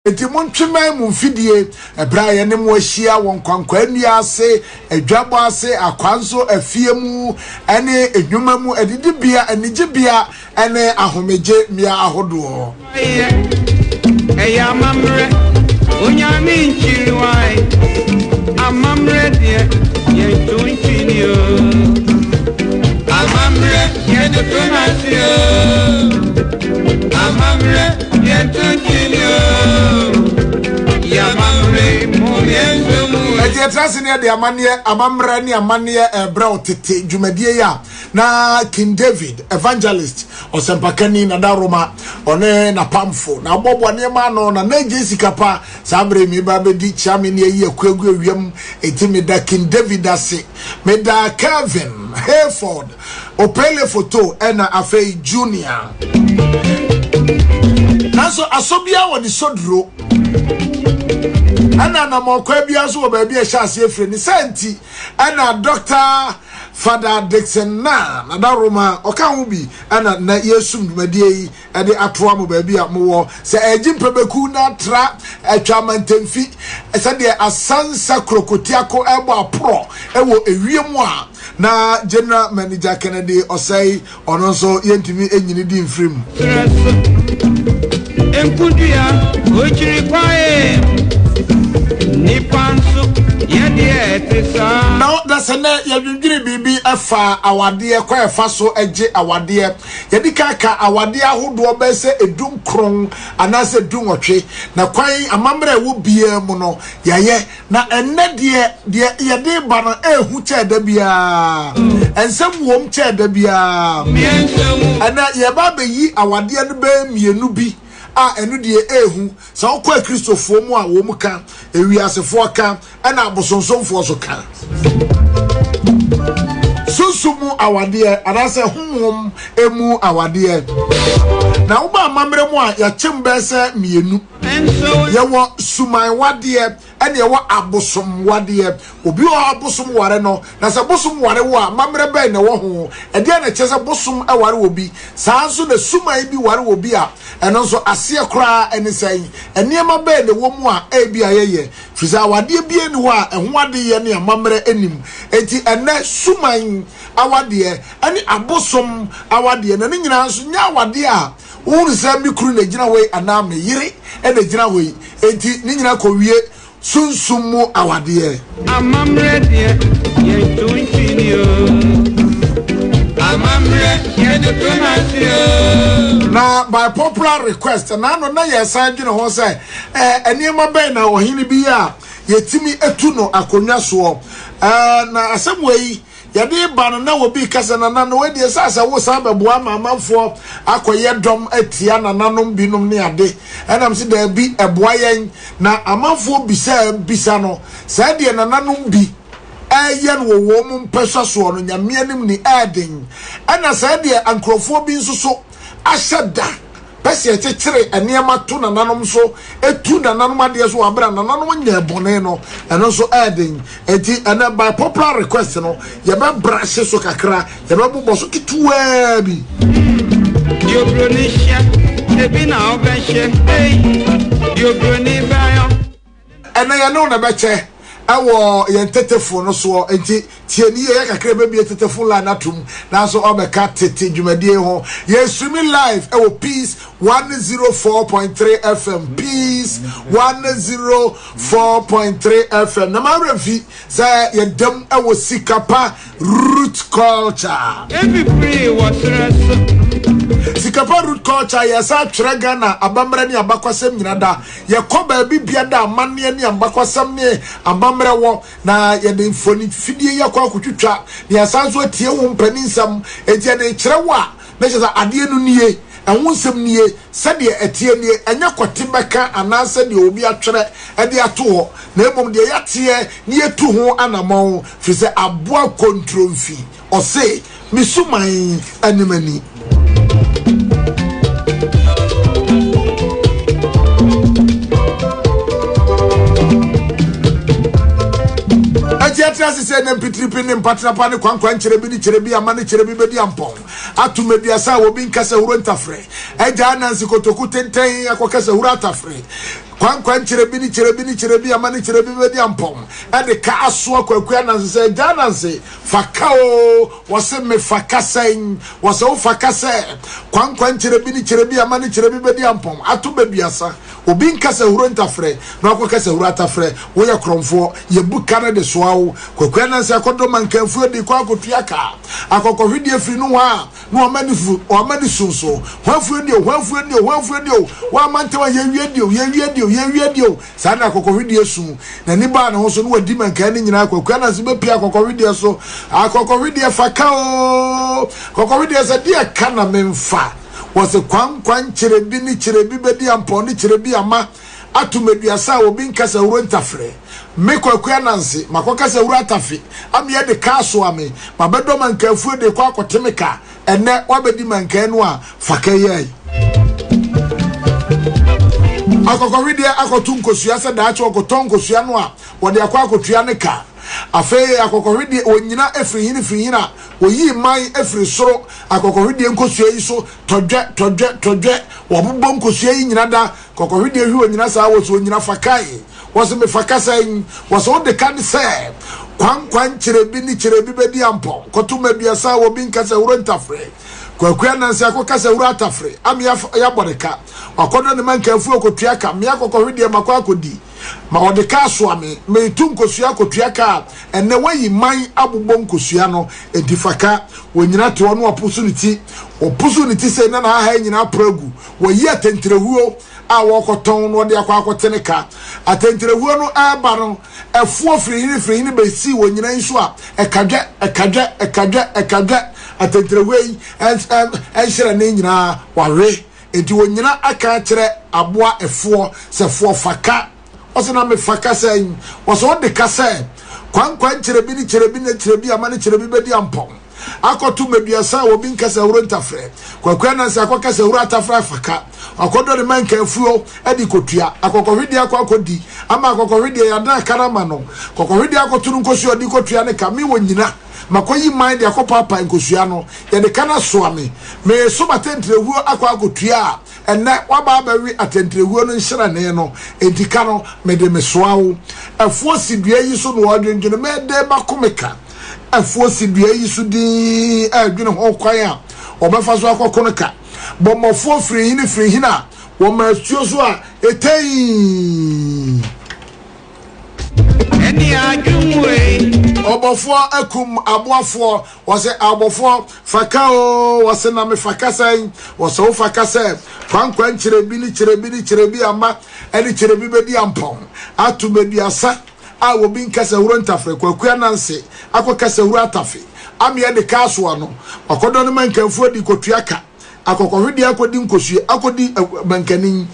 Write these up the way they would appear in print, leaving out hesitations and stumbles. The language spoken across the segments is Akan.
enti montwema mu mfidie ebra ye ne mo ahia won kwankwa nua ase adwabo ase akwanso afie mu ene edwuma mu edidibia enigibia ene ahomeje mia ahodo eya mamre onyame nchiriwai amamre de ye tuntinio amamre ye de tunasio amamre ye tuntinio ya mamre mo yenzo mu trase ne de amamre ne amane ebra otete dwumadie ya na King David evangelist osempakani na daroma one na pamfo na bobo ne ma no na Jesse kapa sabre mi ba bedi chame ne yi akwagu awiam etimi da King David ase me da Kevin Hayford opele photo ena afei junior naso asobia woni sodro ana na mokwa bia so ba bia hyase efre ni senti ana Dr. Father Dixon na daroma oka ho bi ana na yesum dwumadie yi ede atoa mo ba bia mo wo se ejimpebeku na tra atwamantemfi se de asansa krokotiako ebo apro ewo ewiem a na General Manager Kennedy osai ono so yentimi enyini di mfrim enkudia ochiri kwae nipanso yede etisa now that's na yadwiri bibi afa awade kwa efa so eje awade yedi kaka awade ahodo bese edum kron anase dum otwe na kwan amamre wo bia mu no yaye na enne de yede ba no ehu che da bia ensem wom che da bia ana yeba beyi awade no ba mienu bi enu die ehu sa okwa kristofo mu a wo mu ka ewiasefo ka na abosonsomfo so ka susumu awade anase honhom emu awade na wo ba mamre mu a ya chembe se mienu yewo suman wade ene yewo abosom wade obi o abosom ware no na se bosom ware wo a mamre be ne wo ho e de na chese bosom ware wo bi saa so na suman bi ware wo bi a eno so ase kra ene sai eniema be ne wo mu a e bi ayeye fiza wade bi eni ho a eho ade ye ne mamre enim enti ene suman awade ene abosom awade na ne nyina so nya awade a unu se mi kru na gina we ana me yire e na gina we enti ni nyina ko wie sunsumu awade amamre de ye tuntinio amamre ye de tunasio na by popular request na no na yesa gina ho se eniema ben na ohini bi a yetimi etu no akonwa so na asemwe yade ba no na obi kasa na no we de sasa wo sa beboa mamafo akoye dom atia na nanom binom ne ade enam se da bi eboa yen na amafo bisa no sa de na nanom bi ayen wo mu mpesa so no nyame anim ni eden ana sa de ankrofo bi nso ashada pese echechere eniema to na nanom so etu na nanom ade so abra na nanom nya bone no eno so eden enti ana by popular request no ye be brush so kakra ye be bobo so kituwa bi Diobronicia ebi na obeshe Diobroni bayo ana ye no na beche awo ye tetefo no so enti tieni ye kakra be bi tetefo la natum na so obeka tete dwumadie ho ye streaming live awo Peace 104.3 FM Peace 104.3 FM na marafi sa ye dem awo Sikapa Root Culture every free was Sikapa Root Culture ya sa trega na abamre ni abakwasem nyina da ye koba bi biada amane ni abakwasem ni abamre wo na ye de foni fidie ya kwa akutwitwa ni asanso atie wo mpaninsam etie de kirewa na cheza ade enu nie ehonsem nie sade etie nie enya kote beka anase de obi atwere ede ato ho na emom de yatie nie etu ho anamon fi se aboa kontromfi ose misuman animani Atiatra se na mpitripi ne mpatrapa ne kwankwan kyerebe ni kyerebe amane kyerebe bedi ampon atumebiasa wo bin kasa huro ntafre eja Nancy Kotoku tenten akokasa huro atafre kwan chirebi ni chirebi amani chirebi bedi ampom e de ka aso akwaku Nancy se eja Nancy fakao wose me fakasen wose o fakase kwan chirebi ni chirebi amani chirebi bedi ampom atumebiasa obi nkasa huro ntafre na akokasa huro atafre wo ye kromfo ye buka na de soawo kwaku Nancy akodo mankanfu di kwa akotuaka akokohwedi afiri no ha no omani sunso hwafu dio wa mantewa ye wiedio sana akokohwedi asu na ni ba na ho so no wadi mankan ni nyina kwaku Nancy be pia akokohwedi so akokohwedi fakao akokohwedi za dia kana memfa wose kwan chirebi ni chirebi bedi ampo ni chirebi ama atumeduasa obi nkasa huro ntafre me kwaku Nancy makokasa huro atafi am ye de kaso ame mabedo mankafu de kwa akotemeka ene wabedi mankan no a fakaye akokohwedi akotunkosua se daache okotonkosua no a wode akwa akotua ne ka afe akokohwedi onyina efiri hina oyi mai efiri soro akokohwedi nkosua yi so todwe wobobbo nkosua yi nyina da akokohwedi ehwi onyina saa wo so onyina fakai wo so me fakasa yin wo so de kan se kwan chirebi ni chirebi bedi ampo kotuma biasa wo bin kasa huro ntafre kwaku Nancy akokasa huro atafre am ya bodeka akodo ne mankafu okotuaka me akokohwedi makwa akodi ma odeka aso ame me tunkosua akotuaka enne wayi man abobbo nkosua no edifaka wonyina te ono opportunity se na ha nyina pragu wayi atentrehuo a wokoton no de akwa akoteneka atentrehuo no aba no efuo frihini be si wonyina nso a ekadwa atentrehuo enhyira ne nyina ware enti wonyina aka kire aboa efuo se fuo faka osena me faka sen woso de kase kwan chirebi amane chirebi bedi ampom akotu meduasa obi nkasa huro ntafre kwaku Nancy akokasa huro atafre faka akodo ne mankafuo edi kotua akokohwedi akodi ama akokohwedi ya da karama no akokohwedi akotunu nkosu odi kotua ne ka mi wonyina makoyi mind akopapa nkosua no ye de kana soame me so batentrehuo akotua enne waba bawi atentrehuo no nhyira ne no entika no me de mesoawo afuo sidua yi so no odwendwene me de bakomeka afuo sidua yi so di adwene ho kwan a obefa so akokoneka bomofo frihini hina wo masuo so a etei eni adwumwe obofo akum aboafo wose abofo fakao wose na me fakasa wose o fakasa kwan chirebi ama eni chirebi bedi ampon atumeduasa a wo bin kasa huro ntafre kwaku Nancy akokasa huro atafe am ye de kaso ano akodo no mankanfu di kotuaka akokohwedi akodi nkosue akodi mankanin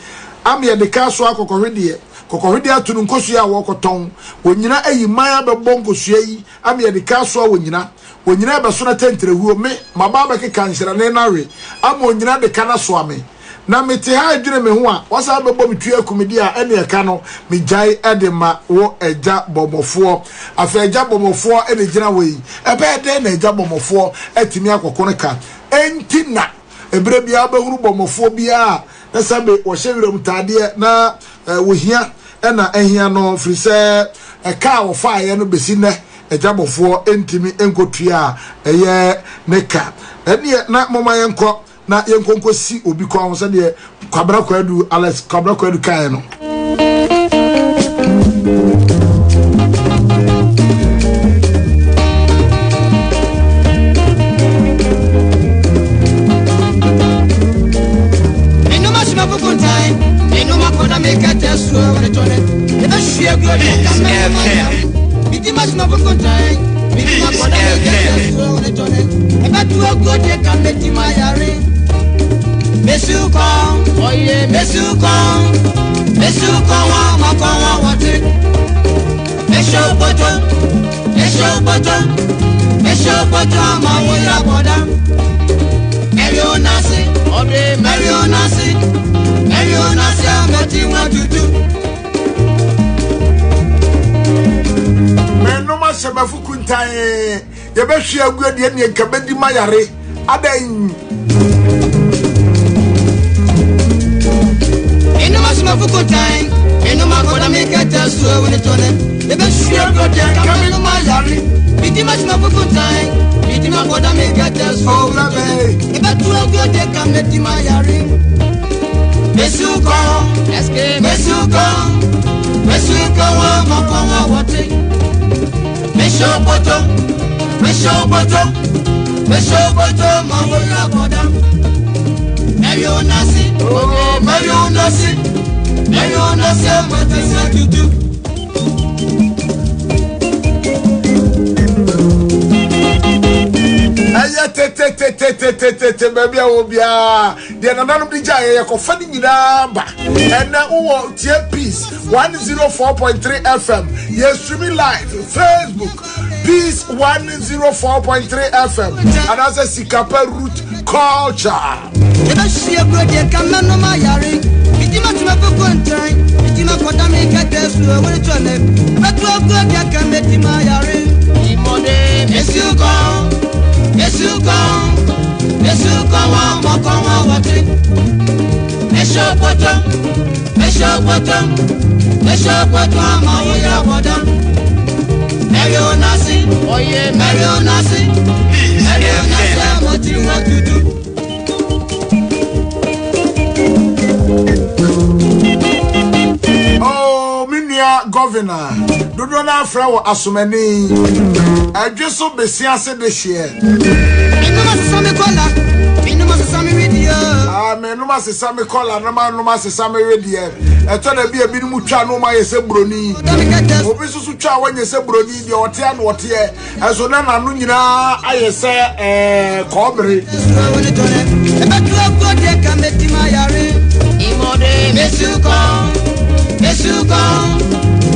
am ye de kaso akokohwedi atunu nkosue a wokoton wonyina ayi man abebbo nkosue yi am ye de kaso wonyina beso na tentrehuo me mababa ke kanhyira ne nawe am wonyina de kana so ame na mete ha adwene me ho a wasa bebbo metua akumidi a ene eka no mejai edema wo eja bomofo afa eja bomofo ene gina wei ebe na eja bomofo etimi akokon ka entina ebre bia bahuru bomofo bia na sabe wo hyewiram tade na wohia ena ehia no frise eka wo faaye no besi ne eja bomofo entimi enkotua eye neka ene na moma yenko na yenkonko si obi kwa ho se de kwabra kwadu Alex kwabra kwadu kan no Sebafu kuntae ye be hwe agua de ne nkabedi mayare adan Inuma fuku time, inuma koda make test so when it on it. The best share go there, come in my yari. Bitima fuku time, bitima koda make test so when it on it. The best go there, come in my yari. Mesuko, Mesuko, Mesuko, Mokoma, what it? Mesho bottom, Mesho bottom, Mamoya Boda. Mario Nasi, oh Mario Nasi, what is that you do? Baby, I will be the another bridge. I can find it and now Peace 104.3 FM. Yes, streaming live Facebook Peace 104.3 FM and as a Sikapa root culture. Never see a brother come on my yari. It's much more for time. It's not what I make a test to a way to live. But to a good can make my yari. Yes, you go. Yes, you go. Yes, you go. Mokoma, what it? Mesho bottom, Mamoya Boda. Mario Nasi, oh yeah, Mario Nasi, what you want to do? Oh, Minia Governor, do not flower Asumani. I just so busy as this year. Menuma se sami kola numa se sami radio. Eto na bi ebi mu twa no ma yese broni. Obi susu twa wa yese broni de ote an ote e. Eso na nanu nyina ayese kobere.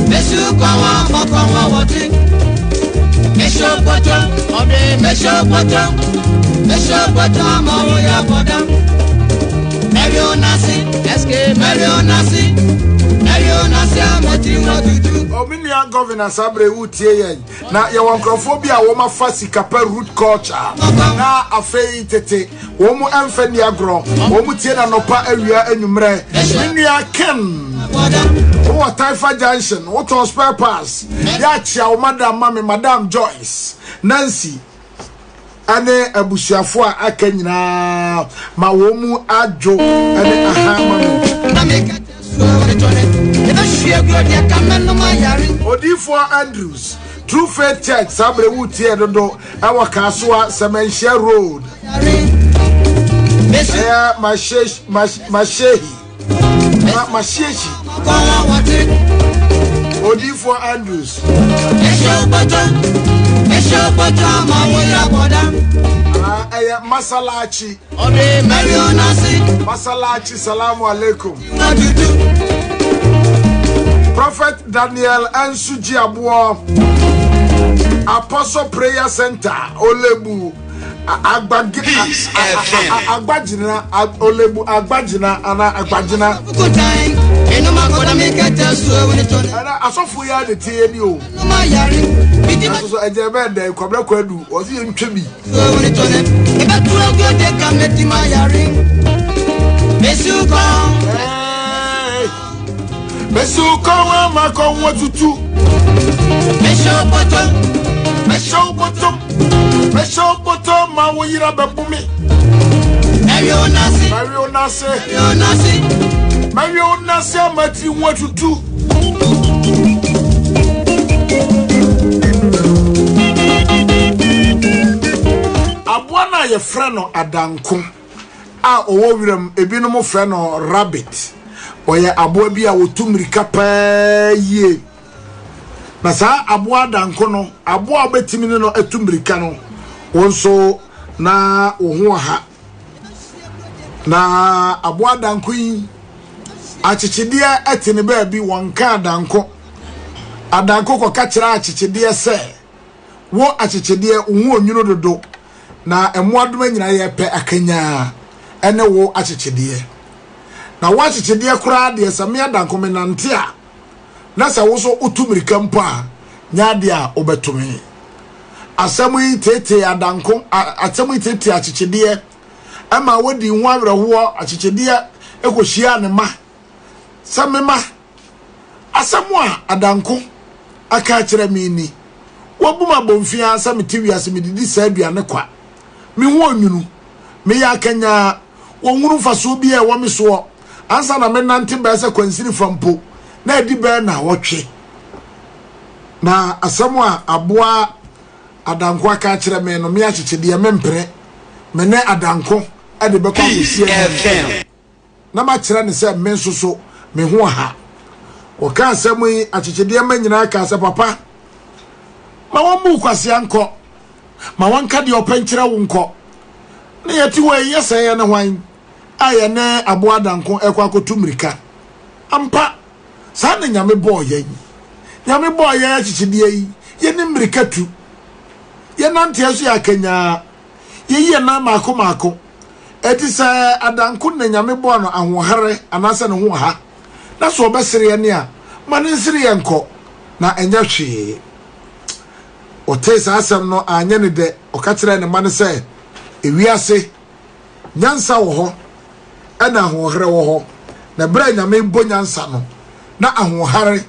Mesuko wa mokoma woti. Mesho bottom, Mamoya Boda. Mario Nasi, what you want to do? Ominia Governor Sabre Utie. Now, your wankophobia, woman fasi kapel root culture. Now, a fay tete, womu enfenia gro, womu tiena no pa area enumre. Minia Ken. What Taifa Junction, what on spare pass? Yachia, Madam Joyce, Nancy. Ane abusuafo a akanyina ma womu adwo ane ahama Odifo Andrews True Faith Church Sabre Wutie dodo awa Kaswa Semenshia Road Mashehi Odifo Andrews Masalachi Masalachi Salamu alaikum Prophet Daniel Ansuji Abuo Apostle Prayer Center Olebu Agbajina Olebu Agbajina ana Agbajina Asofu ya de tieni o so ejebe de kwabra kwadu ozi ntwebi Mesuko wa makonwa tutu Mesho bottom ma wo yira bebumi Mario Nasi amati nwa tutu Abwana ye freno adanko a owo wirem ebinom freno rabbit oye aboa bi a wotumrika paaye na sa aboa adanko no aboa betimi no etumrika no wonso na wo ha na aboa adanko yi achichide etene ba bi wonka adanko ko ka kira achichide se wo achichide wo onwuno dodo na emuadoma nyina ye pe akanya ene wo achichide na wo achichide kura de same adanko menante a na sa wo so utumirika mpo a nya de a obetumi asɛm yi tete adanko asɛm yi tete achichide ama wodi ho awerɛhoɔ achichide ekohyia ne ma samema asɛm a adanko aka kyerɛ me ni wobuma bomfia asɛm tiwiase medidi saa aduane kwa me ho onwunu me ya kanya wonwuru faso bi e wo me so ansa na me nante ba se kwansiri fampo na edi ba na wotwe na asɛm a aboa adanko aka kyerɛ me no me achichide me mpere me ne adanko ade be kwa kosie na ma kyerɛ ne sɛ me nsoso me ho ha o ka asɛm yi achichide ma nyina ka sɛ papa ma won mu kwase anko ma won ka de opankyerɛ wo nko na yeti wo yesa ye ne hwan aye ne aboa danko ekwa akotumrika ampa sa na nyame bo ye achichide yi ye ne mrika tu ye nante aso ya kanya ye ye na maako eti sa adanko na nyame bo no ahohare anase ne ho ha na so obesere ye ne a ma ne nsire ye nko na enya hwe otesa asem no anya ne de okakere ne ma ne se ewiase nyansa wo ho ana ahohare wo ho na bra nyame bo nyansa no na ahohare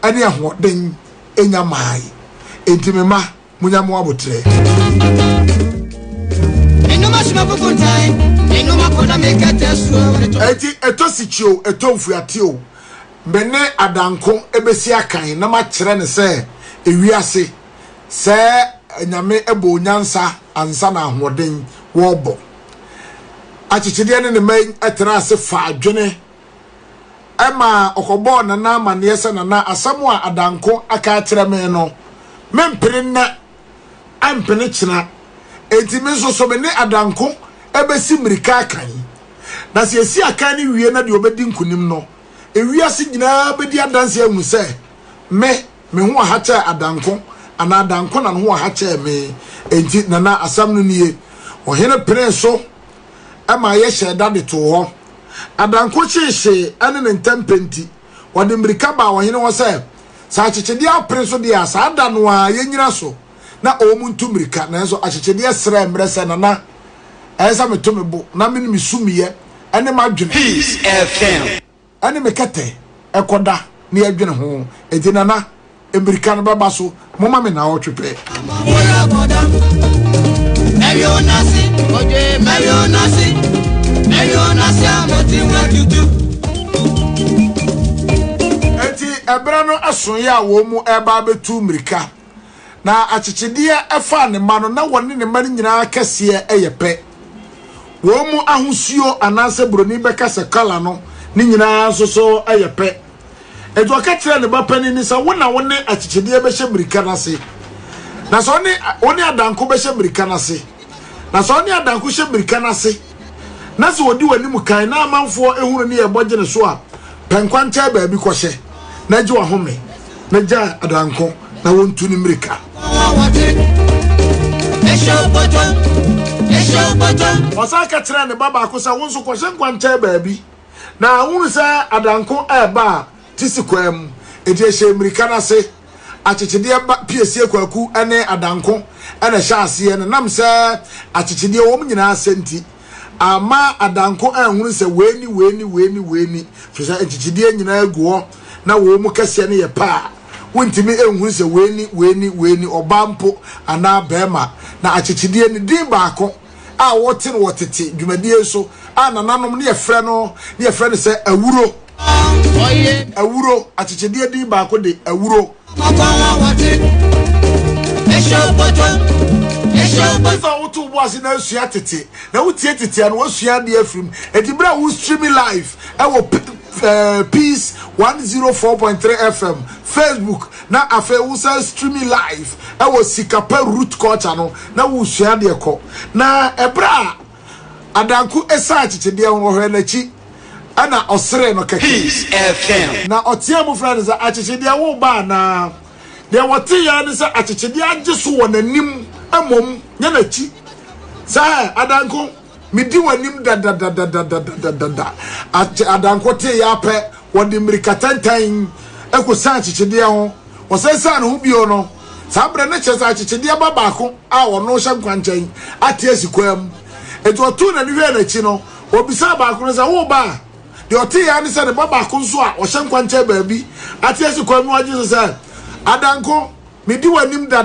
ani ahoden enya mai entimema munyamo abotre enuma shima fukuntai enuma koda mekete so eti etosichio etomfuatio bene adanko ebesi akan na ma kire ne se ewiase se nyame ebo nyansa ansa na ahoden wo bo achichide ne man etra se fa adwene ema okobo na na amane se na na asamo a adanko aka kire me no mempere na ampene kina entimi so so me ne adanko ebesi mrika akan na se esi akan ni wie na de obedi nkunim no ewiase nyina bedi adanse ahu se me ho ahacha adanko ana adanko na ho ahacha me enti na asam no nie ohene prenso ama ye sheda de to ho adanko chihye ane ne ntempenti wode mrika ba ohene wo se sa chichede aprenso de asa ada no a ye nyira so na omuntu mrika na so achichede sra mrese na esa metomebo na me mi sumiye ane madwene Peace FM ane mekete ekoda ne adwene ho enti na American baba so mama me na otwepe enti ebra no aso ya wo mu eba betu America na achichide efa ne ma no na wone ne ma nyina kase eyepe wo mu ahosuo anase broni beka se kala no ne nyina so eyepe ejo ka kire ne bapani ni sa wona wone achichide be hye America na se na so oni adanko be hye America na se na so oni adanko hye America na se na so odi wani mu kan na amanfo ehunu ne ye boje ne so a penkwanta ba bi kohye na je wa home na ja adanko na wontu ni America osaka kire ne baba akosa wonso kohye nkwanta ba bi na hunu sa adanko eba tisikwam edi ehye America na se achichide ba piesie kwaku ene adanko ene hyase ne nam se achichide wo mnyina asenti ama adanko ahunu se weni fisa achichide nyina aguo na wo mu kase ne ye pa wontimi ehunu se weni obampo ana bema na achichide ne din baako a wote no wotete dwumadie so a nananom ne ye frɛ no se awuro awuro achichide din baako de awuro Esa utu boasi na sua tete na utie tete na wasua de afrim edibra wo streaming live ewo Peace 104.3 FM Facebook na afa wo streaming live ewo Sikapa Root Culture no na wo sua de ekọ na ebra adanku esa achichide ho hwe na chi ana osere no keke Peace FM na otia mu friends achichide wo ba na de wote ya ne sa achichide age so wonanim amom nya na chi sa adanko midi wanim da adanko te ya pe wode mirikatantan eko sa achichide ho wo se sa ne ho bio no Sabra ne chesa achichide ba baako a wono hye nkwanchen ate asikwam eto otu na ni hwe na chi no obisa baako no se wo ba de ote ya ni se ne ba baako nso a o hye nkwanchen ba bi ate asikwam no agi se adanko medi wanim da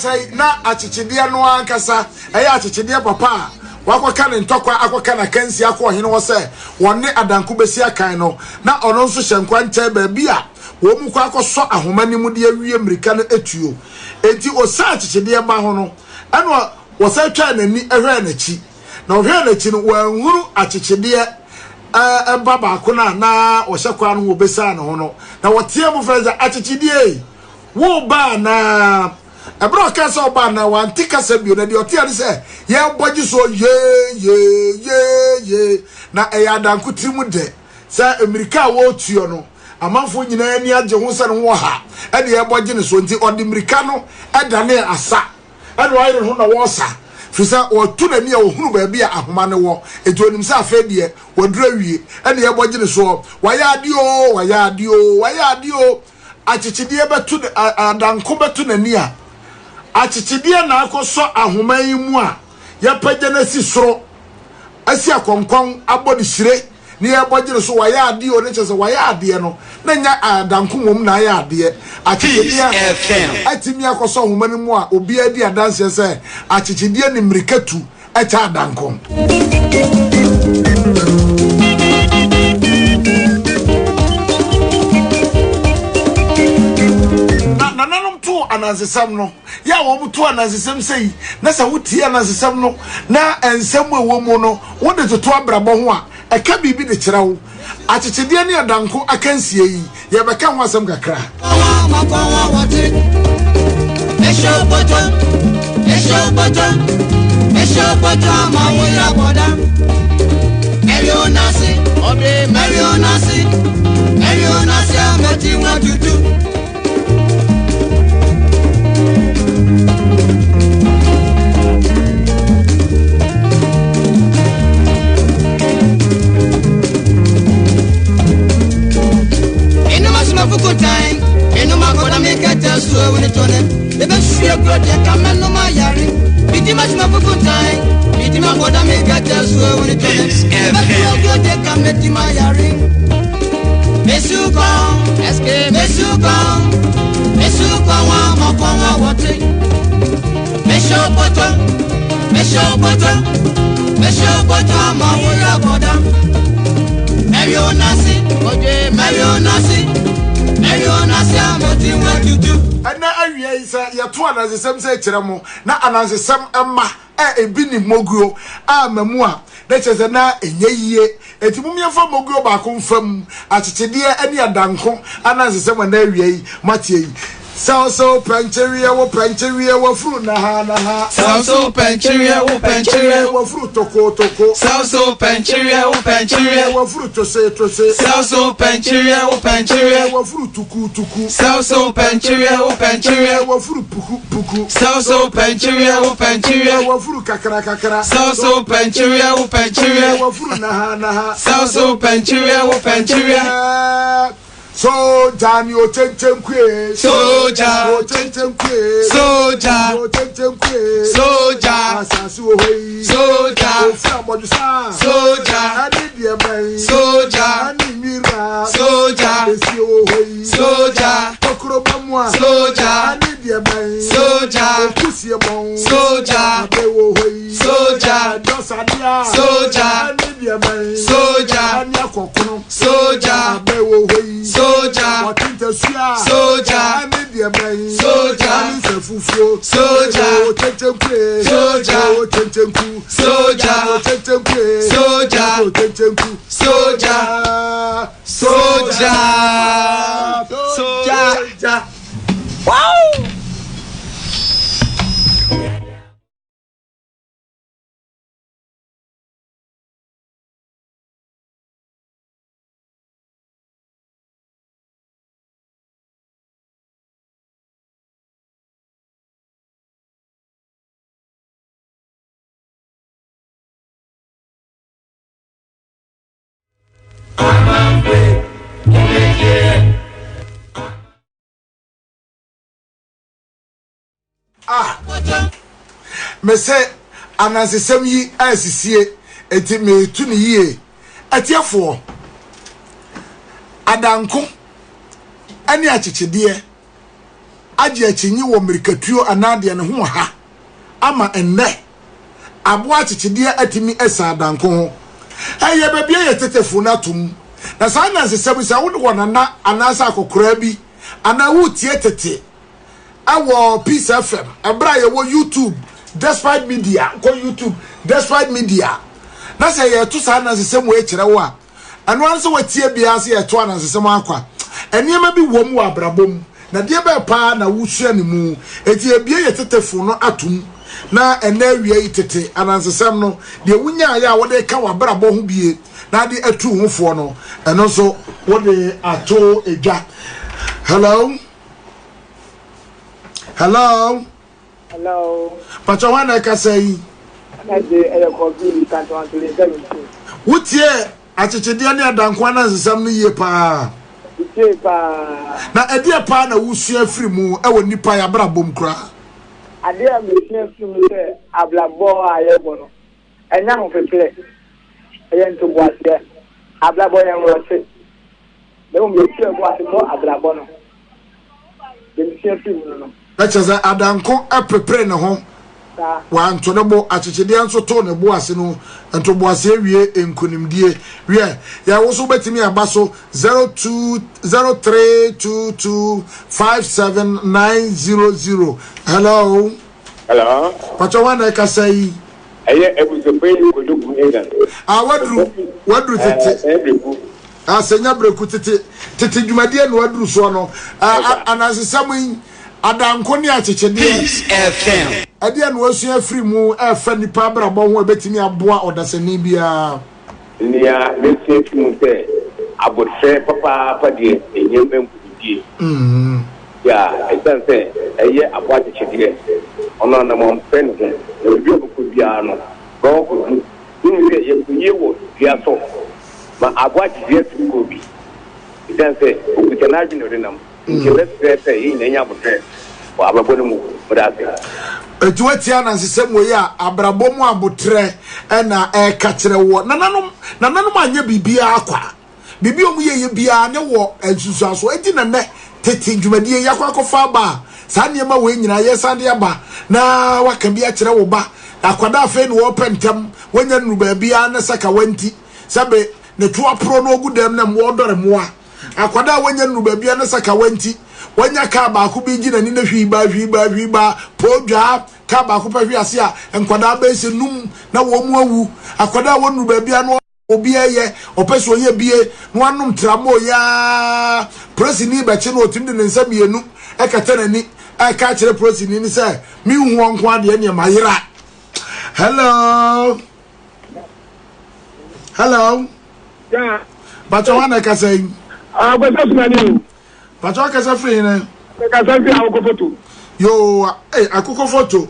say na achichide no ankasa eya achichide papa wakwaka ne ntokwa akwaka na kansi akọ hene wo se wonne adanko besi akan no na ono nso hyenkwa nche ba bia wo mu kwa akọsọ ahomani mu de awie amerika no etuo enti o sa achichide ba ho no eno wo sa twa nani ehwe nachi na ohwe nachi no wanhuru achichide ba ba ko na wo hyekwa no wo besa no ho no na wo tie mu freza achichide wo ba na ebro kasa oba na wanti kasa bio na de otia ni se ye bogi so ye na eya danku timu de se amerika wo tuo no amanfo nyina ani age ho se no wo ha e de ye bogi ni so nti odi amerika no e da ne asa e de wayre ho na wo sa fisa o tu na ni a ohunu ba bia ahoma ne wo eto onim se afa die wodura wie e de ye bogi ni so waya adio achichidie betu adanko betu na ni a achichidie na akoso ahoma yi mu a ya pagya na si soro asi akonkon abodi hire ni ya bogire so waya ade o ne chese waya ade no na nya adanko mom na ya ade achichidie atimi akoso ahoma ni mu a obi adi adanse se achichidie ni mrikatu acha adanko anazesam no ya wo muto anazesam sei na sa wuti anazesam no na ensem ewo mu no wo de toto abrabo ho a eka bibi de kirawo achichide ne adanko akansie yi ye beka ho asem kakra yato anazesem se kiremo na anazesem emma ebi ni moguo amamu a na cheze na enyeyiye etimumyefa moguo ba ko mfam achichide ani adanko anazesem na awie matie yi so pancheria wo fru na ha so pancheria wo fru toko so pancheria wo fru tose so pancheria wo fru tuku so pancheria wo fru puku so pancheria wo fru kakra so pancheria wo fru na ha so pancheria so Johnny o chenkwe soja o chenkwe soja o chenkwe soja asasu ohoi soja o fi abodusa soja ani die bai soja ani mira soja esi ohoi soja kokoro bamwa soja ani die bai soja kusie bon soja be ohoi soja dosadia soja ani die bai soja ani akokono soja be ohoi soja watintesia soja ani die bai soja ani sefufuo soja o chenkwe soja o chenku soja o chenkwe soja o chenku soja soja soja wow. me say anansesem yi asisie eti me tu ni yie atiefo adanko ani achichide agye achinyi wo mirikatuo anade ne ho ha ama enne abo achichide atimi esa adanko ho eye bebie ye tetefo na tum na sa anansesem sa wo wona na anasa akokora bi ana wo tie tete awo Peace FM ebra ye wo YouTube despite media ko YouTube despite media na say ye to sa anansesem wo ekire wo a anu anso watie bia se ye to anansesem akwa eniema bi wo mu abrabom na de be pa na wusua ne mu eti ebie ye tetefo no atum na ena wie yi tete anansesem no de wunya ya wo de ka wabrabo ho bie na de atu hofo no eno so wo de ato eja. Hello. Pacho wana ka say wutie achichide ne adanko anansesem no ye pa na ede pa na wusua firi mu e woni pa ya brabom kra ade a me firi mu se ablabo ayebo no enya ho peple ento boase ablabo ya nrose me o me firi boase ko ablabo no de me firi mu no achaza adanko apepre ne ho wa ntonebo achichide anso to ne boase no ento boase wie enkunimdie wie ya wo so betimi abaso 0222579000. Hello pacho wana ka say eye ebuzope ko do kunega wadru tete senya breku tete dwumadie no wadru so no anansesam adanko ni achichide FM ade an wasua free mu efa nipa brabo ho ebetimi aboa odasani bia nia lese mu se abotse papa die enyem enkudie ya esanse eye aboa chichide ono na mo pen ho e bi oku bia no go ko ni se ye kunye wo bia so ma aboa chichide ko bi esanse oku tanaji no renam nke lese yi na nya abotse wa ababo mu mudase etuatia na nsesem we ya abrabom abotre na ka kire wo nananom anya bibia akwa bibi omu ye bia ne wo ensusuaso edi na ne tete dwumadie yakwa kofa ba sa niema we nyina ye sande aba na waka bia kire wo ba akwada afa ni wo pentem wanya nu ba bia na saka wanti sabe ne to apro no ogudam na mo dore moa akwada wanya nu ba bia na saka wanti wanya ka ba ku bi gina ni na hwiba podwa ka ba ku pa hwiase a enkwada ba ese num na wo mu awu akwada wonu ba bia no obi eye opeso ye bie no anum tramo ya prosini ba che no otimde ne nsam yenu ekata nani eka kire prosini ni se mi hu onko ade ne mayira. Hello yeah bacho wana ka say agbesunani pacho ka say free ne ka say akoko photo yo akoko photo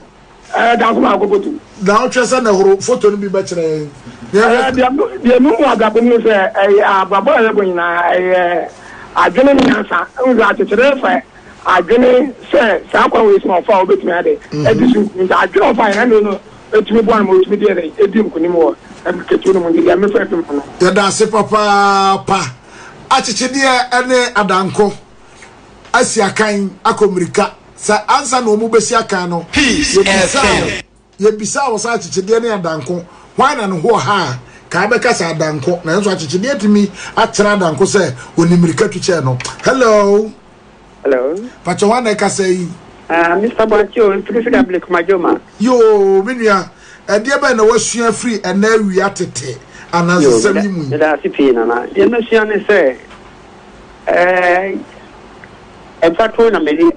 da kuma akoko photo da o twese na horo photo no bi ba kire dia mu agabo no se ababo ya go nyina adwene nyansa nza atetere fa adwene se sa kwa we small fa obetumi ade edisu nza adwene fa ya no etumi bo an mo etumi de edim kunim wo ketu no mo dia me fa pem no ya da se papa achichide ene adanko asiakan akomirika sa ansa no mu besi akan no ye bisa wo sa achichide ene adanko why na no ho ha ka be ka sa adanko na nso achichide etimi atra adanko se onimirika tuche no. Hello pacho wana ka say Mr. Boacho Africa Black Majoma yo minua ade ba na wasua free na wi atete anansesam mu da sipina na ye no sua ne se empato na meli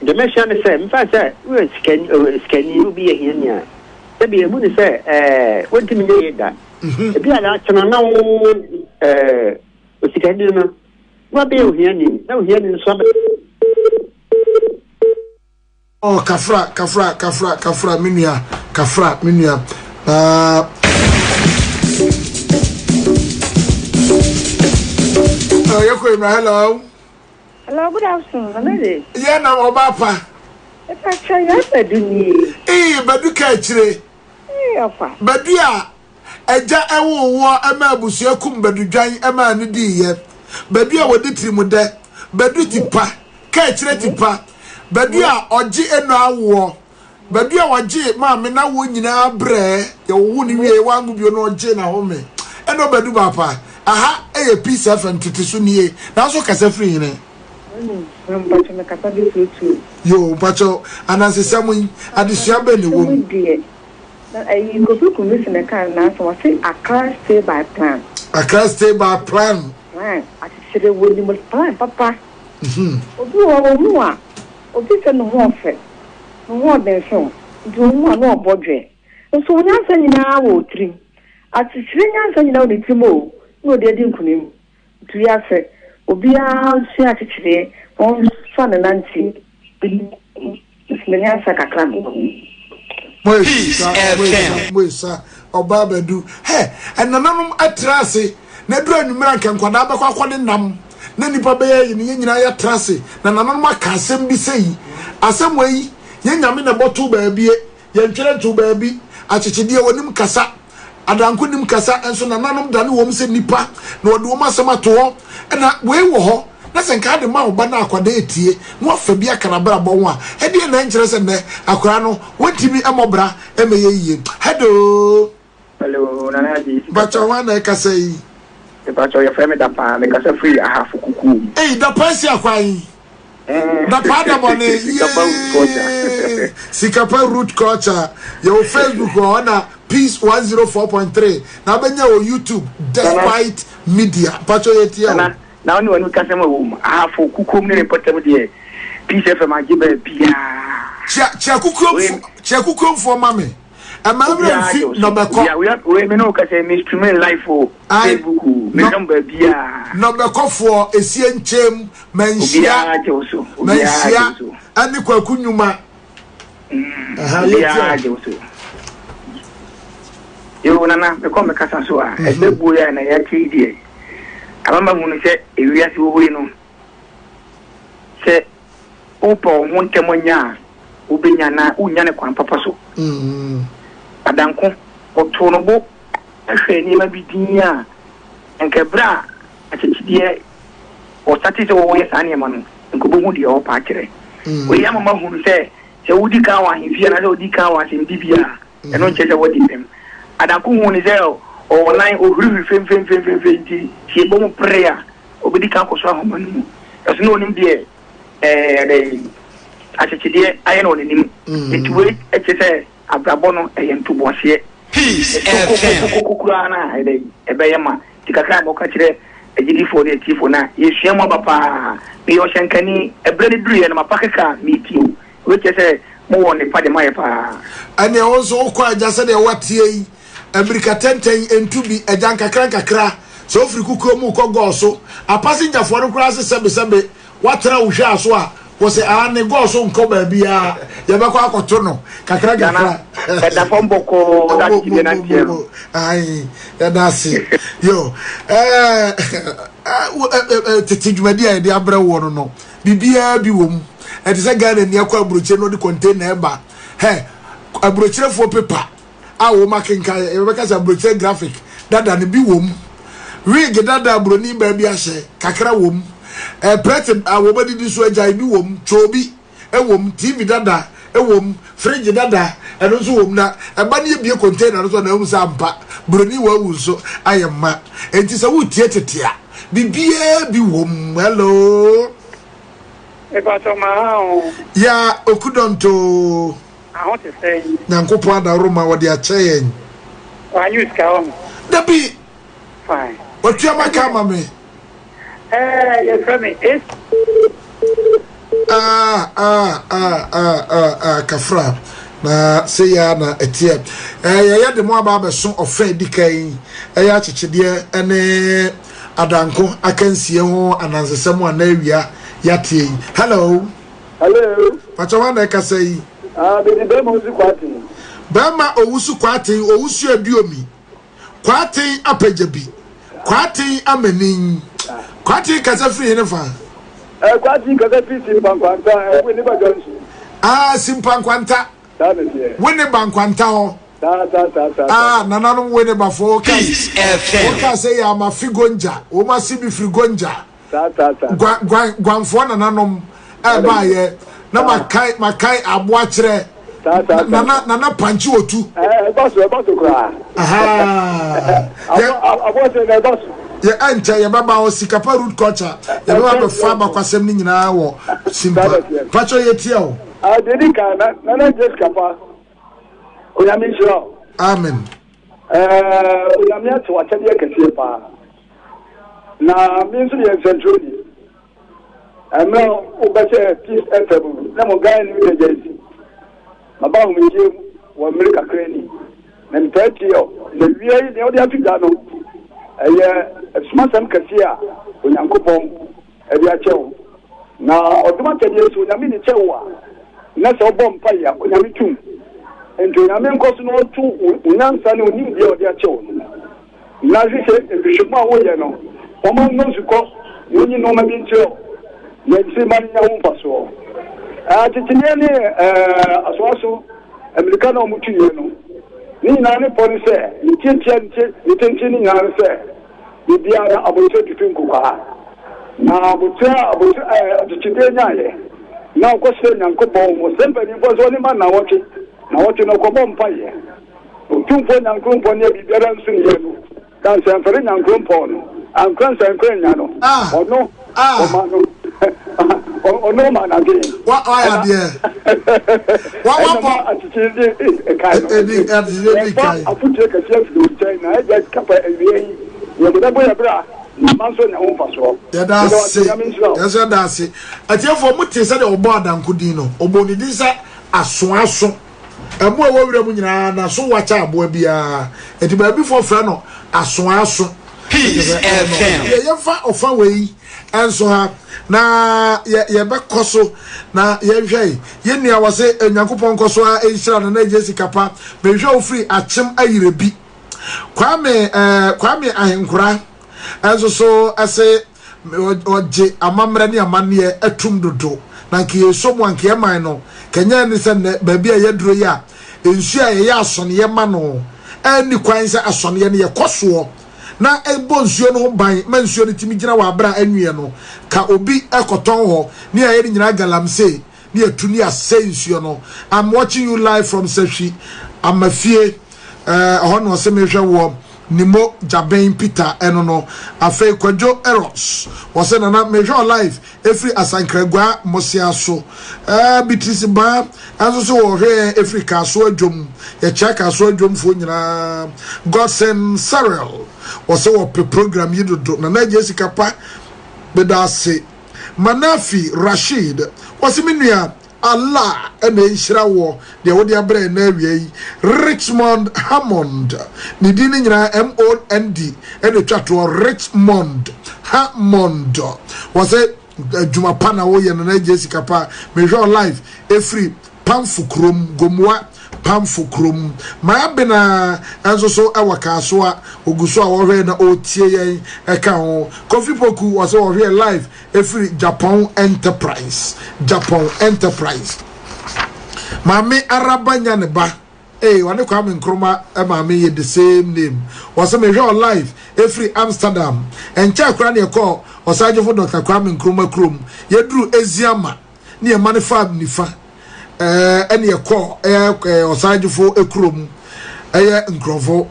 de me sua ne se mfa se we skani obi ye hiania se bi emu ne se wonti mi ye da e bi ala chana na wo skani no wa be hiani na hiani so oh kafra minua Hello, good afternoon. Yeah, na obapa. Epacha ya beduni. Badu ka chire. Ofa. Badu a eja ewo ama abusua kum badu dwan ama ne di ye. Badu a wodi tirimude. Badu tipa. Ka chire tipa. Badu a oji eno awo. Badu a waji ma me na wo nyina bre. Ye wo ni wie wangu bio no oji na home. Eno badu papa. Aha eye peace FM titisu nie. Na so kasa free ne. Mpacho me kasa bi fruit. Yo mpacho ananse samu adesua be ne wo. I go to commission a car now, so I say, Accra stay by plan. Accra stay by plan. Right. I said, will you plan, Papa? Obi no more fair. No more than so. Do no budget. So when I say now, I will dream. At the string, I know the Timo. No, they didn't come in. 3 years, Obi, I'll say at today, on Son and Nancy. It's many answer a clam. Moisa Obabadu. Hey, and nanum atrase. Nedro numera kan kwada ba kwakwade nam. Na nipa be ye ni nyina ya trase. Na nanum aka asem bi sei. Asem wei ye nyame na boto ba bie. Ye ntwere to ba bi. Achechede wonim kasa. Adanko nim kasa enso na nanum dane wom se nipa. Na wode wom asem ato. Na wei wo ho. Na senka de ma oba na akwada etie no afa bi akara bra bo a e de na nkyere se ne akora no wotimi emobra emeye yie hello nana ji bacha wana ka sei e bacha ya frame da pa me ka se free ahafu kuku da pa si akwai da pa da bone sikapa root culture your Facebook ona peace 104.3 na benya o YouTube despite media bacha yetia now no one can say ahafu kuku ne reporter de peace FM agibe bia chia kuku for mame amabra fi no beko we me no ka say me stream live for Facebook me number bia no beko for esie nchem manhia ani kwaku nyuma bia jeso yo nana me come kasa so a ebebu ya na ya kidie amama hunu se ewiase wo no se opo ho ntemonya ubenya na unya ne kwan papa so adanko oto no bo ahwe ni ma bidinya enkebra achechidie o stati se wo ye sane ma no nkobo hu de o pa kire we ya mama hunu se wudi ka wa hifia na se wudi ka wa se bibia eno nche se wodi pem adanko hu ni se online ohuru fem ti si bo mo prayer obedi ka ko so ahomanu eso no nim de achechide aye no nim etuwe echese abrabo no eyentubo ase kokura na ebe yema tikaka mo ka kire ejidi fo de tifo na yesua mo papa me yo shankani ebrede duru na mapakeka meeting we chese mo woni pade maye pa ane ozo ko ajase de watie yi America tenten entubi ejanka krankakra so ofri kukuo mu ko goso a passenger for no class sebe watra wo hwa so a wo se ane goso nko ba bia ye be kwa akoto no kakra gana da fomboko da kide na tiero ai ya dasi yo titijumadi ai de abra wo no bibia bi wo mu e te se Ghana ni akwa abroche no de container eba abroche fo paper awo makinka ebeka sa broche graphic dada ne bi wom rig dada broni ba bi ahye kakra wom pret awo badi di so agya bi wom chobi ewom tv dada ewom fridge dada eno so wom na eba ne bi container so na wom sa ampa broni wa wu so ayema enti sa wutie tetea bibia bi wom hello e ba to ma ya okudonto I want to say, Nankopo ada Roma wadi acheyen. Why you come? Dabi. Fine. What you ma kama me? Yes, from me. Kafra. Na say ya na etie. Ya de mo aba beso ofa dikai. Ya chichide ene adanko akansie ho anansesem anawia yatie. Hello. Hello. Pachawa na ka say Be mo su kwati. Bama owusu kwati owusu aduomi. Kwati apajabi. Kwati amanin. Kwati kasa free ne fa. Kwati kasa free si bankwanta we ni ba jonsu. Simpan Quanta. That is it. Winnie Banquanta. Nanano Winnie before Peace FM. Oka say I'm a figonja. Oma sibi frigonja. Guanfona nanom. Baye. Na makai abwachre. Nana panchi otu. Boss to cry. Aha. I was in the boss. Ya anta ya baba o sikapa root culture. Ya baba be fa ba kwasem ni nyina wo simpa. Pacho ye tie o. Dedika na just kapa. Oyami shiro. Amen. Oyami ati wachade kese pa. Na minsu ye centrali. Ame obese peace FM. Na mo guy ni agency. Baba hu mi wo America kreni. Na mpati yo. Na wiye ni odi afika no. Smasam kasia onyankopon ebi achewo na oduma tede so nyame ni chewo na so bom pa ya onyame tum ento nyame nkoso no tu unyansa ne oni bi odi achewo na hwehwe ebishuma wo ye no omo no zuko yoni no ma bi nchewo ye tsi mani nya wo paso titine ne asoaso americano mutu ye no ni na ne police ni tintin ni na se bibiara abote tutunku kwa na abote titide nyaye na ko se nyankobo mo sembe ni bozo ni ma na wote no ko bom paye otumpo nyankompo ne bibiara nsu ni yenu kan se mfere nyankompo no ankran se nkran nya no ono ono ma na ge Wa ya de. Wa atitide kai no atitide kai. Afutie ka se fu China e ja kapa ewie ye boda boya bra manso na ho faso ya da se ya da se atiefo mutese de obo adankodi no obo ni di se aso emu a wawura mu nyina na so wacha abo bia eti ba bi fo fra no aso Peace FM. ye fa ofa wei enso ha na ye be koso na ye hwei ye nua wose enyankopon koso a ehira na Jesi kapa me hwe ofri achem ayirebi kwame ahenkura enso so ase oje amamre ne amane atum dodo na nke yesomu anke eman no kenya ni se ba bia ye duro ya ensu a ye asone ye ma no ani kwan se asone ye ne ye koso na ebo nsuo no ban ma nsuo no timi gina wa abra anwie no ka obi ekoton ho ne aye ni nyina galamse ne atuni ase nsuo no. I'm watching you live from Seshi Amafie hono se mehwe wo Nimo Jaben Peter eno no afei Kwadwo Eros wose na mehwe live every asankragwa mosia so Beatrice ba aso so wo hwe Africa so adwom ye check aso adwom fo nyina Godsen Cyril wose wo program yidodo na Jesi kapa bedase Manafi Rashid wose menua Allah ene nshira wo de wodi abre na awie Richmond Hammond ni di ni nyina MOND ene twato Richmond Hammond wase juma pana wo ye na Jesi kapa me jo live every pamfukrom gomwa pamfukrom ma bena enso so awaka so a oguso a wo hwe na otie yen eka ho Kofi Poku wase wo hwe live every Japan Enterprise Mami Arabanya ne ba wane kwa me nkroma mami ye the same name wase me hwe live every Amsterdam encha kra ne ko osajefo Dr. Kwame Nkrumah krom yeduru Eziama ne manifab nifa ene yekọ osajefo ekrom nkrofo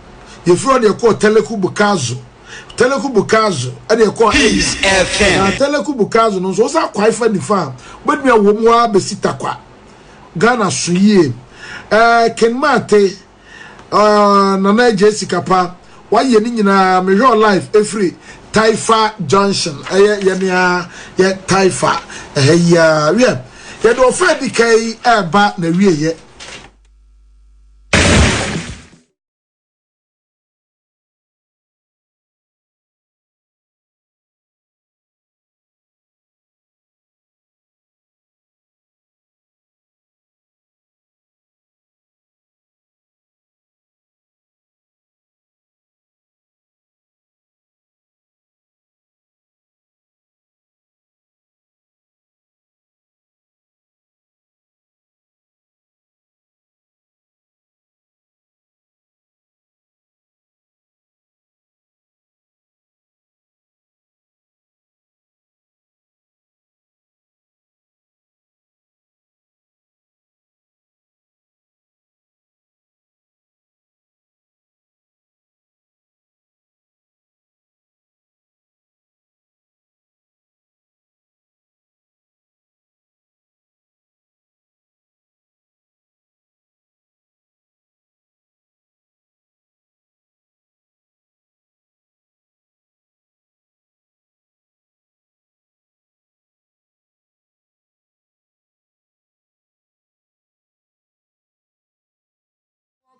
yefro ne yekọ telekubukazo ene yekọ Peace FM. telekubukazo no so sa kwaifa nifa gbedua wo mu a besita kwa Ghana suye kenmate na Jesi kapa waye ni nyina me hwe live every Taifa Junction ye Taifa ya ye do fa di kai eba na wie ye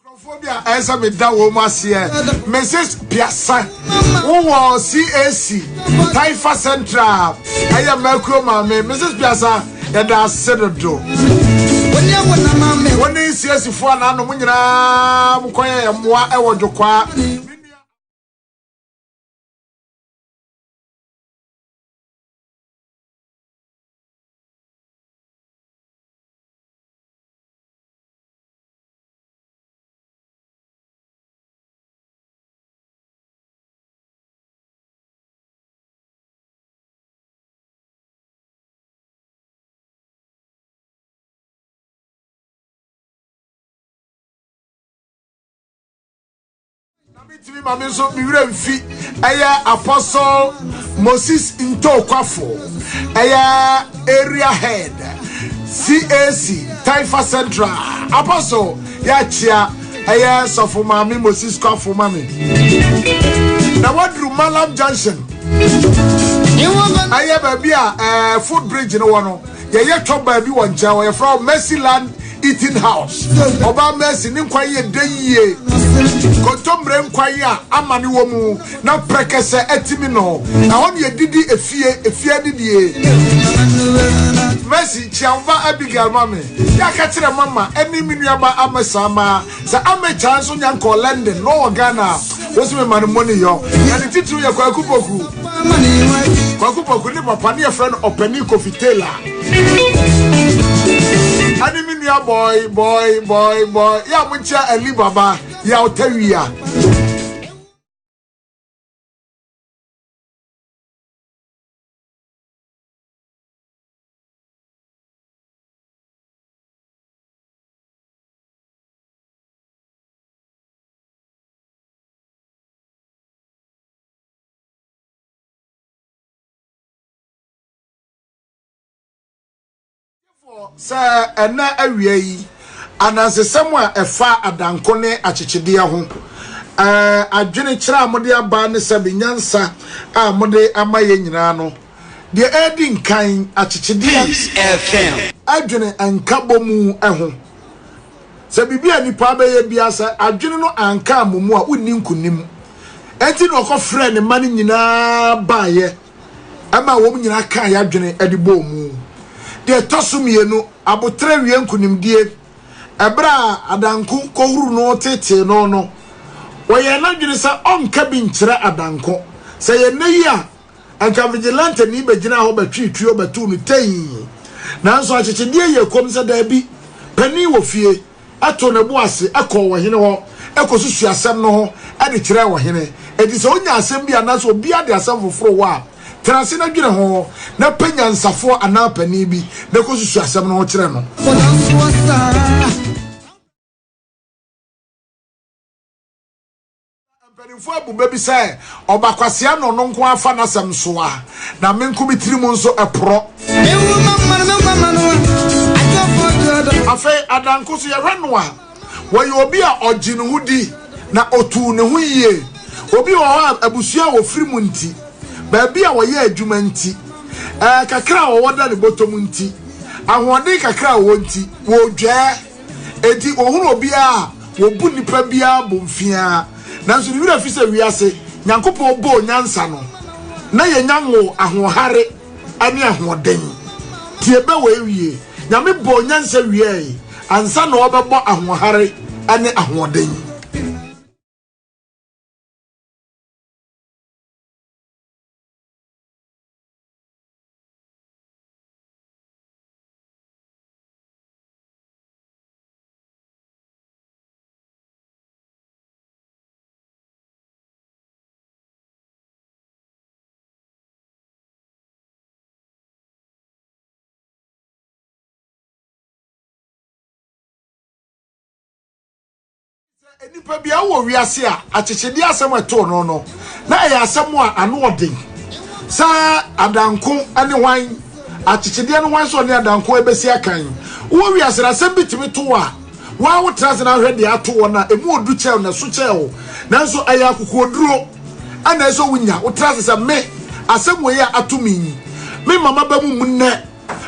Phobia esa me da wo masie Mrs. Piasa who CAC Taifa Central aya makro mame Mrs. Piasa e da sedodo woni CAC fo na no munyina mkoye moa e wodwokwa Mitimi mame so miwura mfi aya Apostle Moses Ntokwafo aya area head CAC Taifa Central Apostle ya chia aya sofo mame Moses Kwafo mame na wadru Malam Junction aya babia footbridge no wono ye toba bi woncha we from Mercyland Eating House oba Mercy ni nkwaye deyie kontombre nkwaya amani wo mu na prekese etimi no na hon ye didi efie didie Mercy chiamva Abigail mame ya ka kire mama eni minuaba amasama sa amecha so nyanko London no Ghana wosi me man money yo na ni titru ye kwakupoku ni papa ni friend openi kofitela ani minua boy ya muncha Ali Baba ya otawia sa ena awie yi anansesem a efa adanko ne achichide ho adwene kira amode aba ne sabe nyansa amode amaye nyina no de edi nkan achichide FM adwene ankabomu ho se bibia nipa be ye biasa adwene no anka amomu a wonni nkunim enti no ko frɛ ne mane nyina baaye ama wo nyina ka ya adwene edibo mu de tosumienu abotre wie nkunimdie ebra adanko kohuru no tete no woye na dwene sa onka bi nkyere adanko se ye neyi a anka vigilante ni begina ho batwitwi obatu no tai nanso akyekye ye kom se da bi pani wo fie ato ne boase akọ wo hene ho ekosusu asem no ho ade kyere wo hene edi se onya asem bi anaso obi ade asem foforo wa Transi na dwene ho na penya nsafo anapani bi na kosusu asem no kire no Mpanimfo abube bi sai obakwase no no nko afa na asem so a na menku bitirimu nso epro afa adanko so ye hweno a wo ye obi a ogine hudi na otu ne ho yie obi wo abusua wo firimu nti Baby, our year jumanti. Kakra or water the bottom unti. And one day kakra wonti. Wo ja. Eti ohuno bia. Wo buni pebia bumfia. Nansu ni wira fise wiase. Nyankopo bo nyansa no. Na ye nyango ahohare. Ani ahoden. Tiebe we wie. Nyame bo nyansa wie. Ansa no obebo ahohare. Ani ahoden. Enipa bia wo wiase a akyekede asem eto no na ya asem a ano odin sa adanko ane hwan akyekede ane hwan so ne adanko ebesi akan wo wiase na asem bitimi to a wa wo trase na hwede ato wona emu odu chel na so chel nanso aya kokoduro ana eso wunya wo trase sa me asem we ya atumi me mama ba mu munne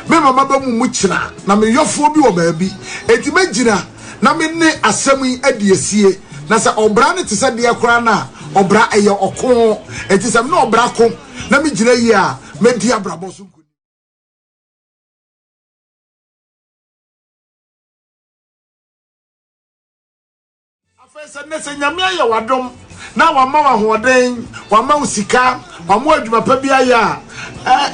me mama ba mu kira na me yofo bi wo baabi enti magina na me ne asɛm yi adiesie na sɛ obra ne te sɛ de akora na obra ɛyɛ ɔko enti sɛ me na obra ko na me gyina yi a me di abrabɔ so nkuni afɛsɛ ne sɛ nyame ayɛ wadom na wama wahoɔden wama usika wama adwuma pa bi aya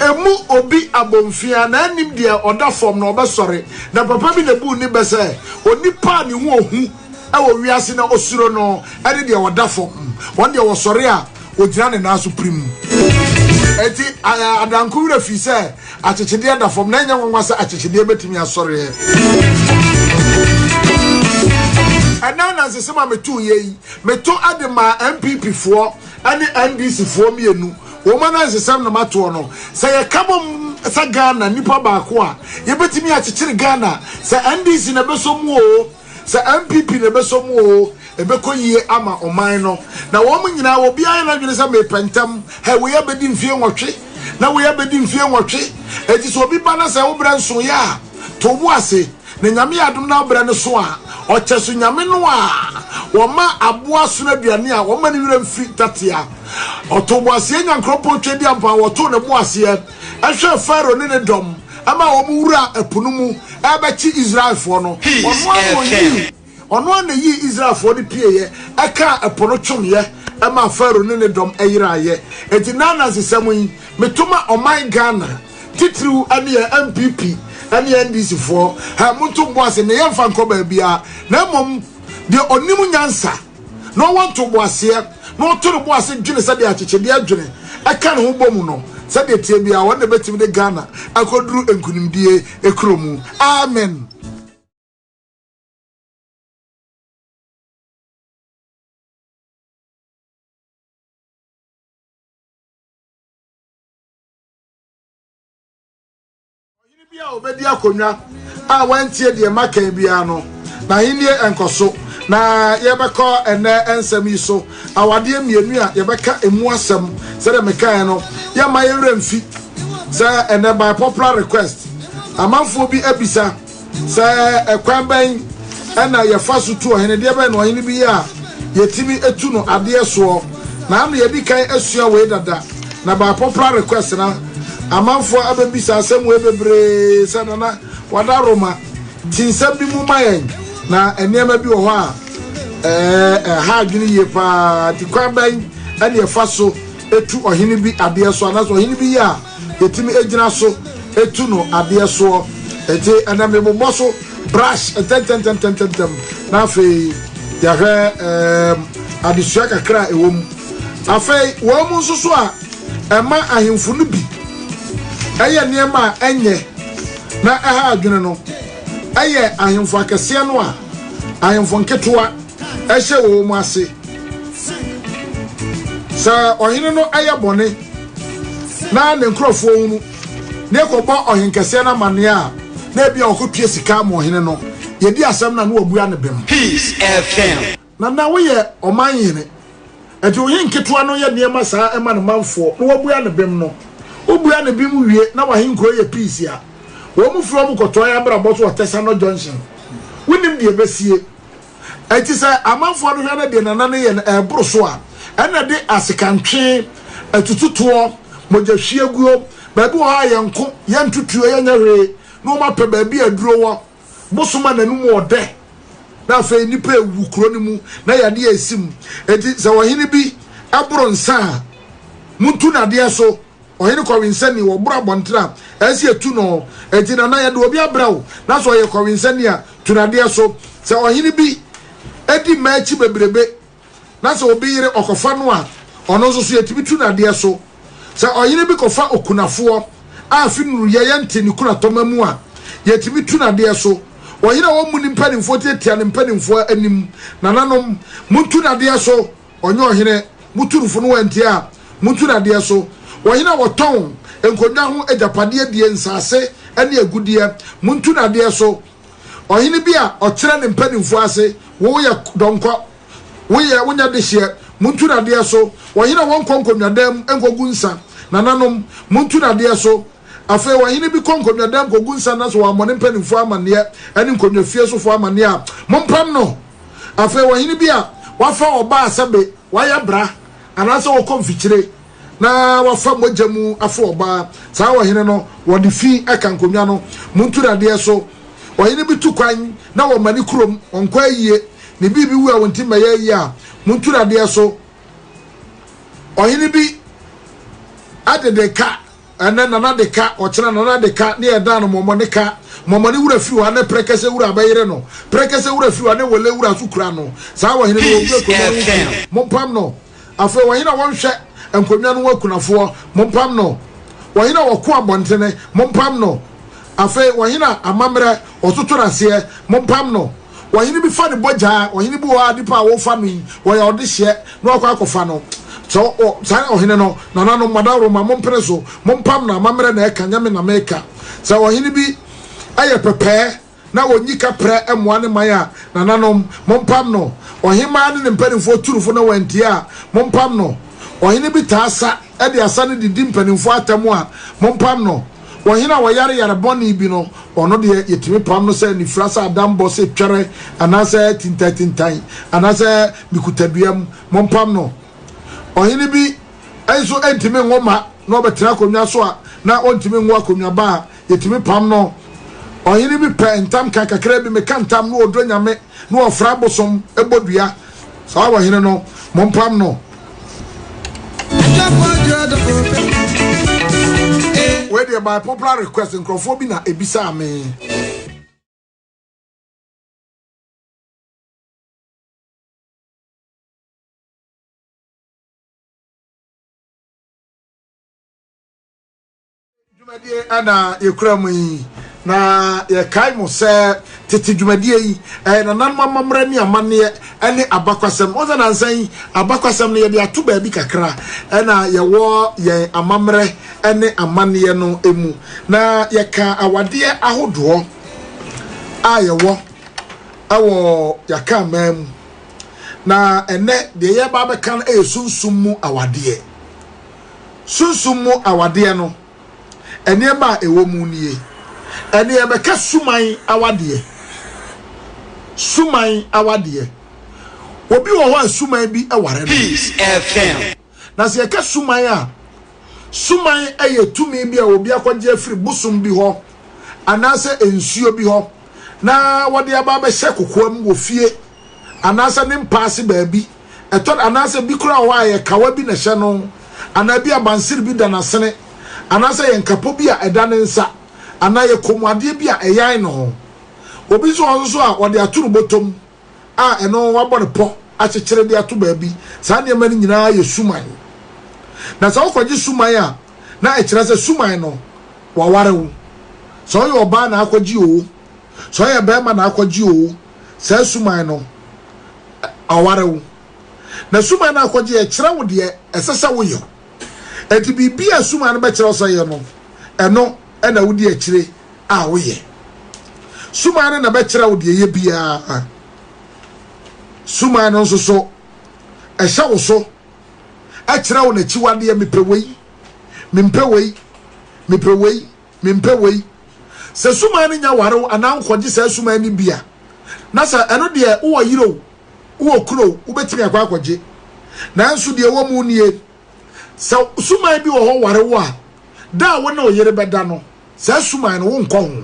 emu obi abomfia na anim de oda form na obesore na papa bi na bu ni bese onipa ni hu ohu ewo wiase na osuro no ade de oda form won de wo sore a ogyina ne na so prim eti adanku wura fi se achechede da form na nya nwanwa se achechede betimi asore anana se sema metu yi metu adema MPP fo ane NDC fo mienu wo mana se sem na mato no se ye kabom sa Ghana nipa baako a ye betimi achechire Ghana se NDC na besomu o se MPP na besomu o ebekoyie ama oman no na wo nyina wo bia na dwene se mepentam he wo ye bedi mfie nwotwe na wo ye bedi mfie nwotwe eti so obi ba na se wo bra nso ya to bu ase na nyame adom na bra ne so a o chesu nyame no a wo ma aboa so na duane a wo ma ne wira mfi tatia o to bu ase nyankropo twedi ampa wo to ne bu ase ehwe faro ne dom ama wo mu wura epunu mu ebechi Israel fo no ono na yi Israel fo de pieye aka epono twomye ama faro ne dom eyiraye enti nana sesam yi metuma oman Ghana titru ane MPP ane NDC fo ha muntu boase ne yemfa nkoba bia na mom de onim nyansa no want to boase no to boase dwene se de achechede adwene aka ne ho bomu no se de tie bia won de betim de Ghana akoduru enkunimdie ekromu amen. Bia obedi akonwa a wantie de makan bia no na hinie enkoso na yebekọ ene ensem yi so awade mienu a yebeka emu asem se de mekan no ya ma yewre mfi se ene by popular request amanfo bi abisa se ekwan ban ena yefa so tu ohene de be no ohene bi ya yetimi etu no ade so na am ye bi kan asua we dada na by popular request na amanfo ababisa asem we bebre sanana wada roma tinsam bi mu mayen na enema bi wo ho a ha dwene ye pa ti kwaban ane efa so etu ohene bi ade so anaso ohene bi ya yetimi ejina so etu no ade so ete aname bobo so brush tentem na fe ya hwe adisua kakra ewom afei wo mu nso so a ema ahemfu no bi eye niema enye na aha adwene no eye ahemfu akese no a ahemfu nketoa ehye wo mu ase sa ohene no eye bone na ne nkrofo wu ne kobo ohenkese na mane a na bia okotue sika mo ohene no yedi asem na no wabua ne bem Peace FM na wo ye oman yene eti ohen nketoa no ye niema saa ema ne manfo no wabua ne bem no obua ne bi mu wie na wahenkro ye peace a wo mu fro mu koto ya bra boto Tesano Junction wonim de besie enti se amanfo no hwe na de nana ne ye ebro so a ena de asekantwe atututo mogahwieguo ba bi wo ha ye nko ye ntutuo ye nyahwe no ma pe ba bi aduro wo bosoma nanum ode na fe nipa ewu kro ne mu na ya de esim enti se wohene bi abro nsa muntu na de so ohene kwawinsani wo bra bontra esi etu no enti na ya de obi abrawo na so ye kwawinsani a tunade so se ohene bi edi machi bebrebe na so obi yire okofa no a ono so so yetibi tunade so se ohene bi kofa okunafo a finuru ye yente ni kuna tomamu a yetibi tunade so ohene wo mu ni mpanimfo tetia ni mpanimfo anim nananom mutunade so onye ohene muturufo no wanti a mutunade so ohene woton enkonya ho ejapade die nsase ene agudie muntunade so ohene bi a okere ne mpanimfo ase wo ye donko wo ye wonya de hye muntunade so ohene won konkonwadam enkogu nsa nananom muntunade so afa wahini bi konkonwa dam kogunsa na so wa mone mpanimfo amane ani nkonwa fie so fo amane a mompam no afa wahini bi a wafa oba asabe waya bra anase wo konfikyire na wafa mojamu afa oba saa wahini no wodi fi aka nkonwa no munturade so wahini bi tukwan na wo mani krom onkwa yie ne bibi wu a wonti maye yi a munturade so wahini bi adedeka ene nana deka ochena nana deka ne eda no momone wura fi wa ne prekese wura bayire no prekese wura fi wa ne wole wura sukura no saa wahini no ogwe ko mompam no afa wahina wonhwe enkonwa no wakunafo mompam no wahina woko abontene mompam no afa wahina amamre otuturase mompam no wahini bi fa ne boja wahini bi wa dipa wo fa mi wo ya odehye no akwa no so sai ohine no nana no madaro ma mompreso mompam na mamre na eka nyame na meka sa ohine bi aye pepe na wonyika pre emwa ne maya nana no mompam no ohima ne mpanimfo turufo na wantia mompam no ohine bi taasa e de asa ne didi mpanimfo atamu a mompam no ohina yare boni bi no ono de yetimi pam no se ni frasa adambo se twere anase tintatintan anase mikutaduam mompam no ohini bi aiso entime ngoma no betra konwa so a na ontime ngwa konwa ba yetime pam no ohini bi pe entam kakakra bi me kantam no odo nyame no ofra bosom ebodua sa ohini no mompam no we dey by popular request nkrofo bi na ebisa me Jumadie ana yekuramu yi na ye kai mo se tete jumadie yi na nan mamamra ni amane ene abakwasem oza na nsan abakwasem ne ye de ato ba bi kakra na ye wo ye amamre ene amane no emu na ye ka awade ahodo a ye wo awo yaka mam na ene de ye ba be kan sunsumu awade sunsumu awade no ene ba ewo mu nie ene e be ka suman awade obi wo ho suman bi aware Peace FM na se ka suman a suman ayetumi bi a obi akwaje afiri busum bi ho anase ensuo bi ho na wode aba be hye kokoam wo fie anase ne mpaase baabi eto anase bi kura ho aye kawa bi na hye no anabi abansir bi da na sene anase ye nkapo bi a eda ne nsa anaye komade bi a eyan no obi so a wode aturu botom a eno wabone po akyekere de ato baabi saa ne mani nyina ye suman na sa okwaji suman a na ekere se suman no wawarewu so ye oba na akwaji o so ye bema na akwaji o saa suman no awarewu na suman na akwaji ekere wo de esesa wo yo eti bibia suman no be kere so ye no eno ena wudi ekire a wo ye suman na be kere wo de ye bia suman no so ehya wo so ekire wo na chiwade ye mempewei se suman nya ware ana nkoje se suman ni bia na sa eno de wo yiro wo kuro wo betimi akwaje na nso de wo mu nie se suman bi wo ho ware wo a da wo na oyere beda no se suman no wo nko ho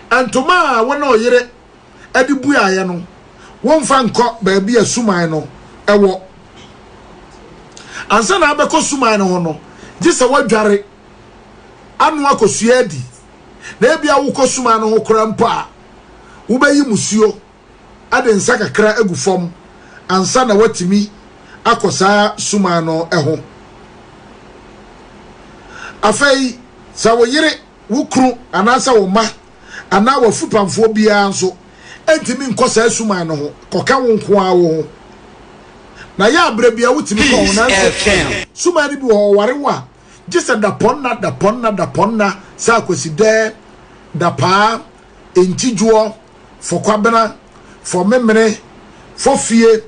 antoma wo na oyere adi bua ye no wo mfa nko ba bia suman no ewo ansa na abeko suman no ho no gise wadware anu akosua di na ebia wo kosuman no ho kora mpa wo bayi musuo ade nsa kakra agufom ansa na watimi akosa suman no eho afei sa wo yire wo kru anasa wo ma ana wo fupamfo bia nso entimi nkosa suman no ho koka wo nko awo na ya abre bia wotimi ko na suman bi wo ware wa just da ponna sa kweside da pa entijuo fokwabena for memene for fie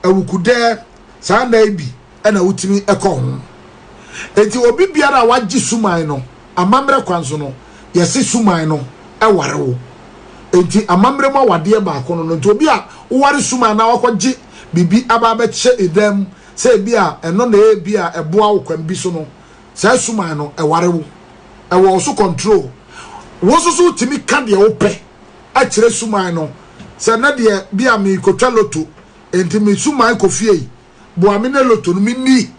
awukude sa na ibi na wutimi ekọ ho enti obi biara wagye suman no amamre kwanso no yesi suman no eware wo enti amamre mo wade ba ko no nti obi a ware suman na wakogye bibi aba be che edam se bia eno na e bia eboa wo kwan bi so no sa suman no eware wo ewo so control wo so so timi ka de wo pe a kire suman no se na de bia mi kotwa loto enti mi suman kofie bo amene loto no mi ni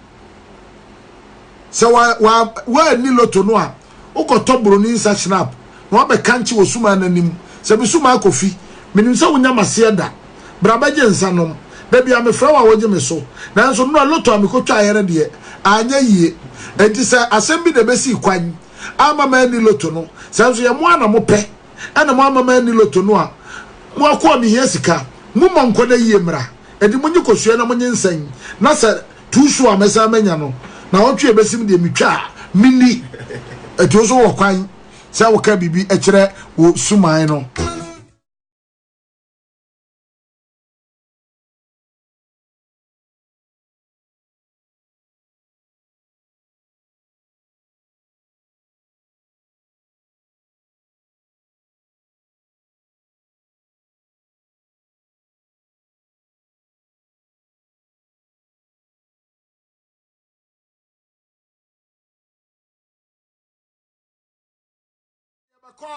se wa ni loto no a ukoto broni nsa snap no be kanchi wo suman nanim se bi suman kofi menim se wonya mase da brabaje nsa nom da bia me fra wa woje me so nanso no loto amikotwa ayere de anya yie enti se asem bi de besi kwan ama ma ni loto no se nso ye mo ana mo pe ana mo ama ma ni loto no a mo akọ mi hia sika mo monko na yie mra edi mo nyikosua na mo nyensan na se tusu amesa manya no na wotwe besim de mitwa mini eti oso wo kwan se wo ka bibi e kire wo suman no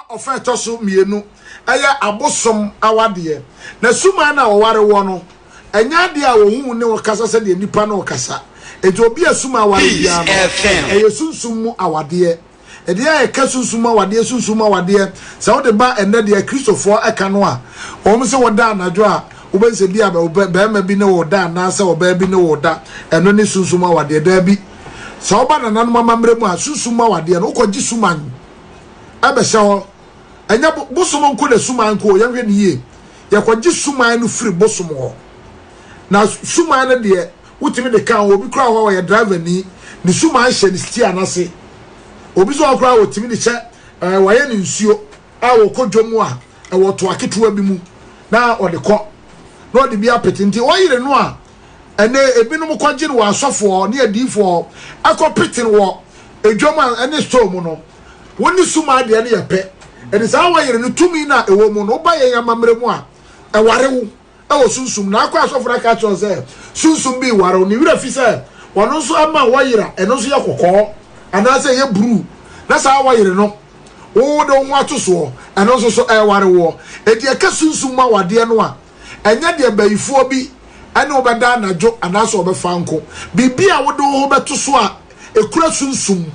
ofeto so mienu aya abosom awade na suma na woware wo no enya de a wo hu ne wo kasa se de nipa na wo kasa eji obi asuma awade bia no eye sunsum mu awade e de ya ka sunsum awade se wo de ba enne de kristofo eka no a wo se wo da anajo a wo be se bia be ma bi ne wo da na se wo ba bi ne wo da eno ne sunsum awade da bi se wo ba na nanu mamre mu a sunsum awade no ko gi suman abesho enya bosomo nko na suman ko yanhwe ne ye yakogye suman no free bosomo ho na suman ne de wutimi de kan obi kura ho ya driver ni suman hye ni stia na se obi so kura wutimi de che waye ne nsuo a wo kodwomu a wo to aketewa bi mu na ode ko na ode bi apetenti o yire no a ene ebinom kwagye no asofo ne adifo akopetin wo edwoma ene store mu no woni suma de ne yepe ene sa wa yire no tumi na ewo mu no ba ye yamamre mu a eware wo ewo sunsum na akwa asofra ka cho se sunsum bi ware ni wira fi se wono so ama wa yira eno so yakokọ ana se ye bru na sa wa yire no wo de wo atoso eno so eware wo e de ka sunsum ma wade no a enya de bayifo bi ene obeda anajo ana so obefa nko bibia wo de wo beto so a ekura sunsum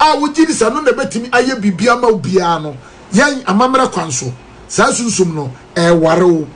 a wujiri sanu na betimi aye bibia ma obia no yan amamra kwanso sa sunsum no ware wo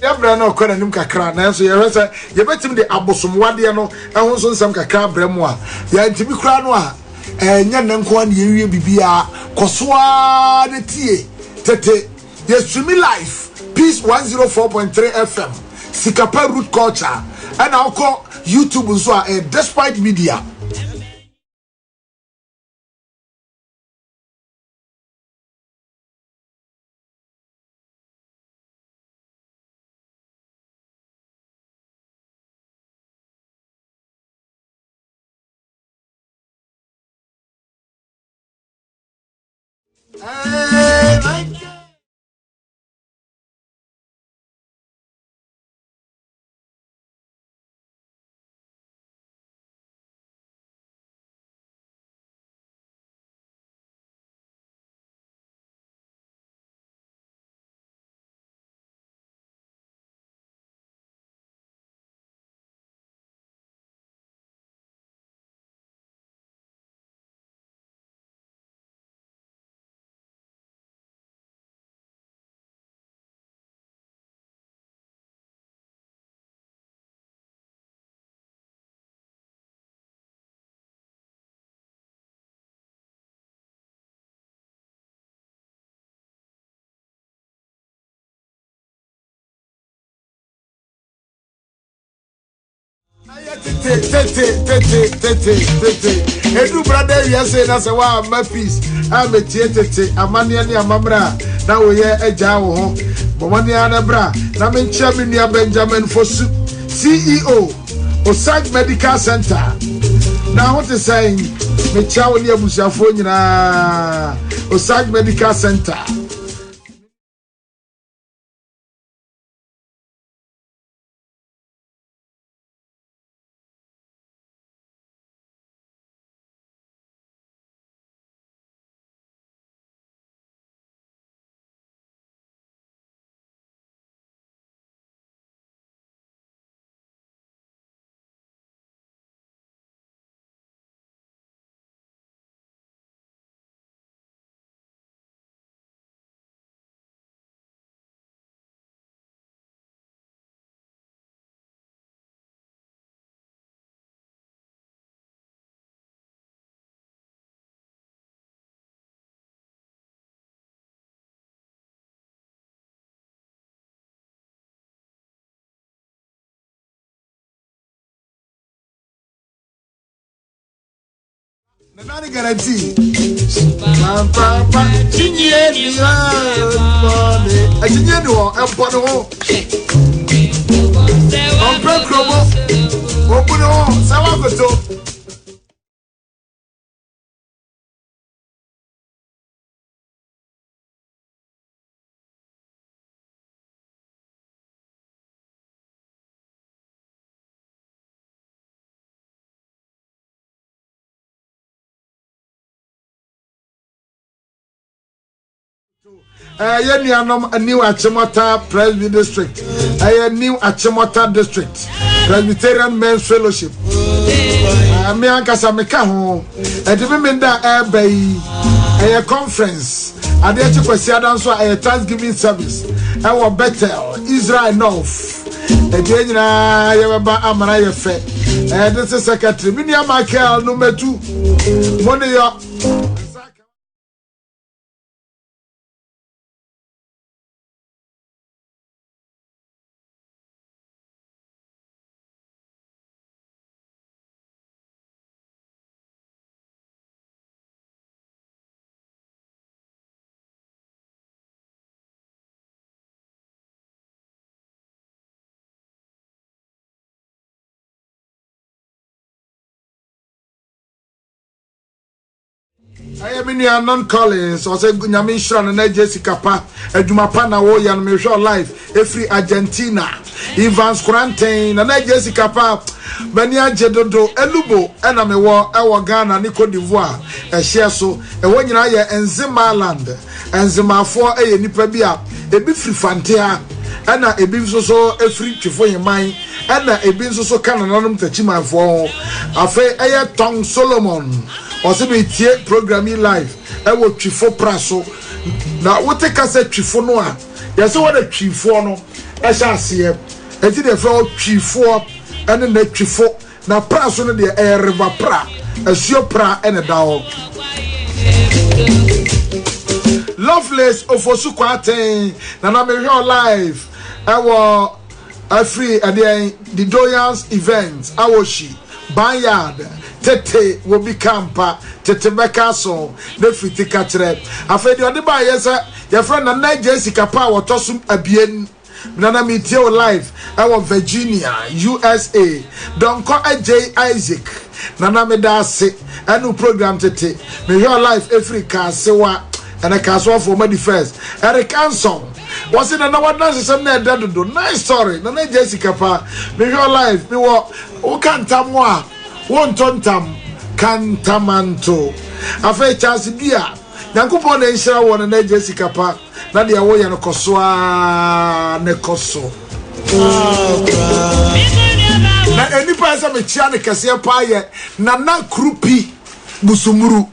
Yabra no kwana nim kakra na so ye hwese ye betim de abosomwade no ehun so nsam kakra bremu a ya ntimi kra no a enya nanko an ye wie bibia kosoa de tie tete ye streaming live peace 104.3 FM Sikapa root culture and alko YouTube so a despite media Edu brother say na say wa my peace. I'm a tete amani ani amamra na wo ye agya wo ho. Bomani ana bra na me chairman ni Benjamin Fosu CEO Osage Medical Center. Now what is saying me chawo ni abusuafo nyina Osage Medical Center. Nani guarantee? Papa, chinye ni money. Chinye ni wo empono ho. Ompe kromo. Opuno ho, sawa goto. Yenianom a new Achimota Presby District. A new Achimota District. Presbyterian Men's Fellowship. Me ankasa meka ho. Edimenda airby a conference. Ade chikwasi adanso a Thanksgiving service. Ewo Bethel, Israel North. Ede nyina yebaba amara yefe. This is secretary. Minia Michael number 2. Money yo. I am in your non-Collins, or say Gunyami Shran and Jessica Pa, Edumapana Woyan, Michelle Life, Efri Argentina, Evans Quarantine, and Jessica Pa, Benia Jedodo, Elubo, Enamewa, Ewa Ghana, Nico d'Ivoire, Esheso, and when you are in Zimaland, and Zima 4 a Nipabia, a bit free fantia, and a bit so a free for your mind, and a bit so canon to Chima for a fair air tongue Solomon. Osibe tie programming live e wo twifo praso na wo take us twifo no a ye se wo da twifo no e sha ase e ti de fro twifo ene na twifo na praso no de e reba pra asuo pra ene da ho Loveless ofosu kwaten na na me hwe live e wo free the Doyans events awoshi Banyard Tete will be camper, Tete Becaso, the Fiti Catcher. I fed you on the buy, yes, your friend and night Jessica Power Tossum Abien, Nana Meteo Life, our Virginia, USA. Don't call a J. Isaac, Nana Medase, a new program Tete. May your life every car sewa and a castle for Medi First. Eric Anson. Was it another dance? Some night do nice story. Nana Jessica Pa, may your life be what? Who can't tell moi? One tontam cantamanto. A fair chance beer. Yankupon and share one and Jessica Pa. Nadia Woyan Koswa Nekoso. Na any person with Chianica Sia Paya, Nana Krupi Busumuru.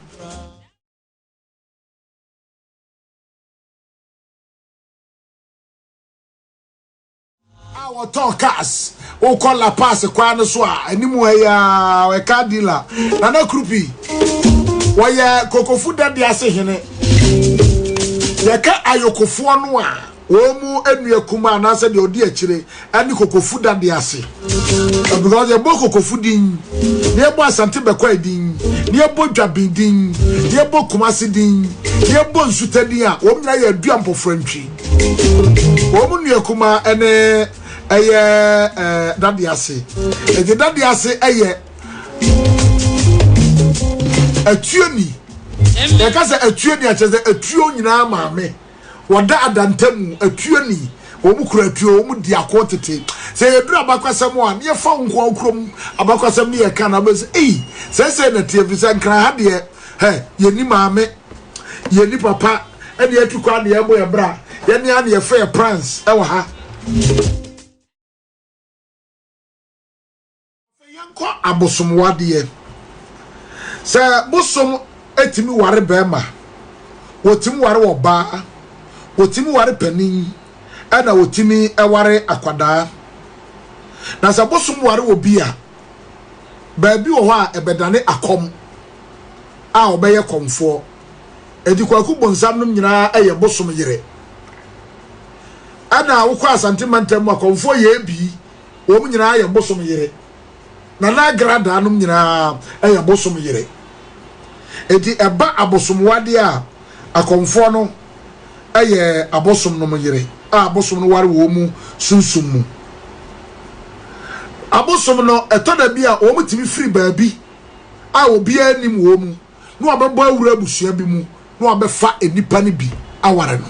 Our talkers. O call la passe kwa no so a animu ya we ka dealer Nana Krupi wo ye kokofu da de ase hene ye ka ayokofo no a Womu enu kuma na se de odi akire ani kokofu dade ase because ye bo kokofu din ne bo asante bekwa din ne bo dwaben din ne bo kumase din ne bo nsutadin a wo mna ye aduampo frantwi womu nu kuma ene eye dade ase e dade ase eye atuoni e ka se atuoni a cheze atuo nyina maame wada adantamu atuoni omukura atuo omudi akotete se yedura abakwasam a ne fa nko okrom abakwasam ne yeka na be se na tiefisa nkra ha de yeni maame yeni papa ene atukwa ne yebo yebra yeni ane ye fa prince e wa ha yanko abosomwade se bosom etimi ware bema wotimi ware oba wotimi ware panin ana wotimi eware akwada na sa bosum ware obi a baabi wo ho a ebedane akom a obeye komfo edikwaku bonsam no nyina eye bosum yire ana wo kwa santimentam akomfo ye bi wo mu nyina eye bosum yire na na grada no nyina eye bosum yire edi eba abosum wade a akomfo no aye abosom no yire abosom no ware wo mu sunsum mu abosom no etoda bi a wo mutimi free baabi a obi anim wo mu no abebo awura abusua bi mu no abefa enipa ne bi aware no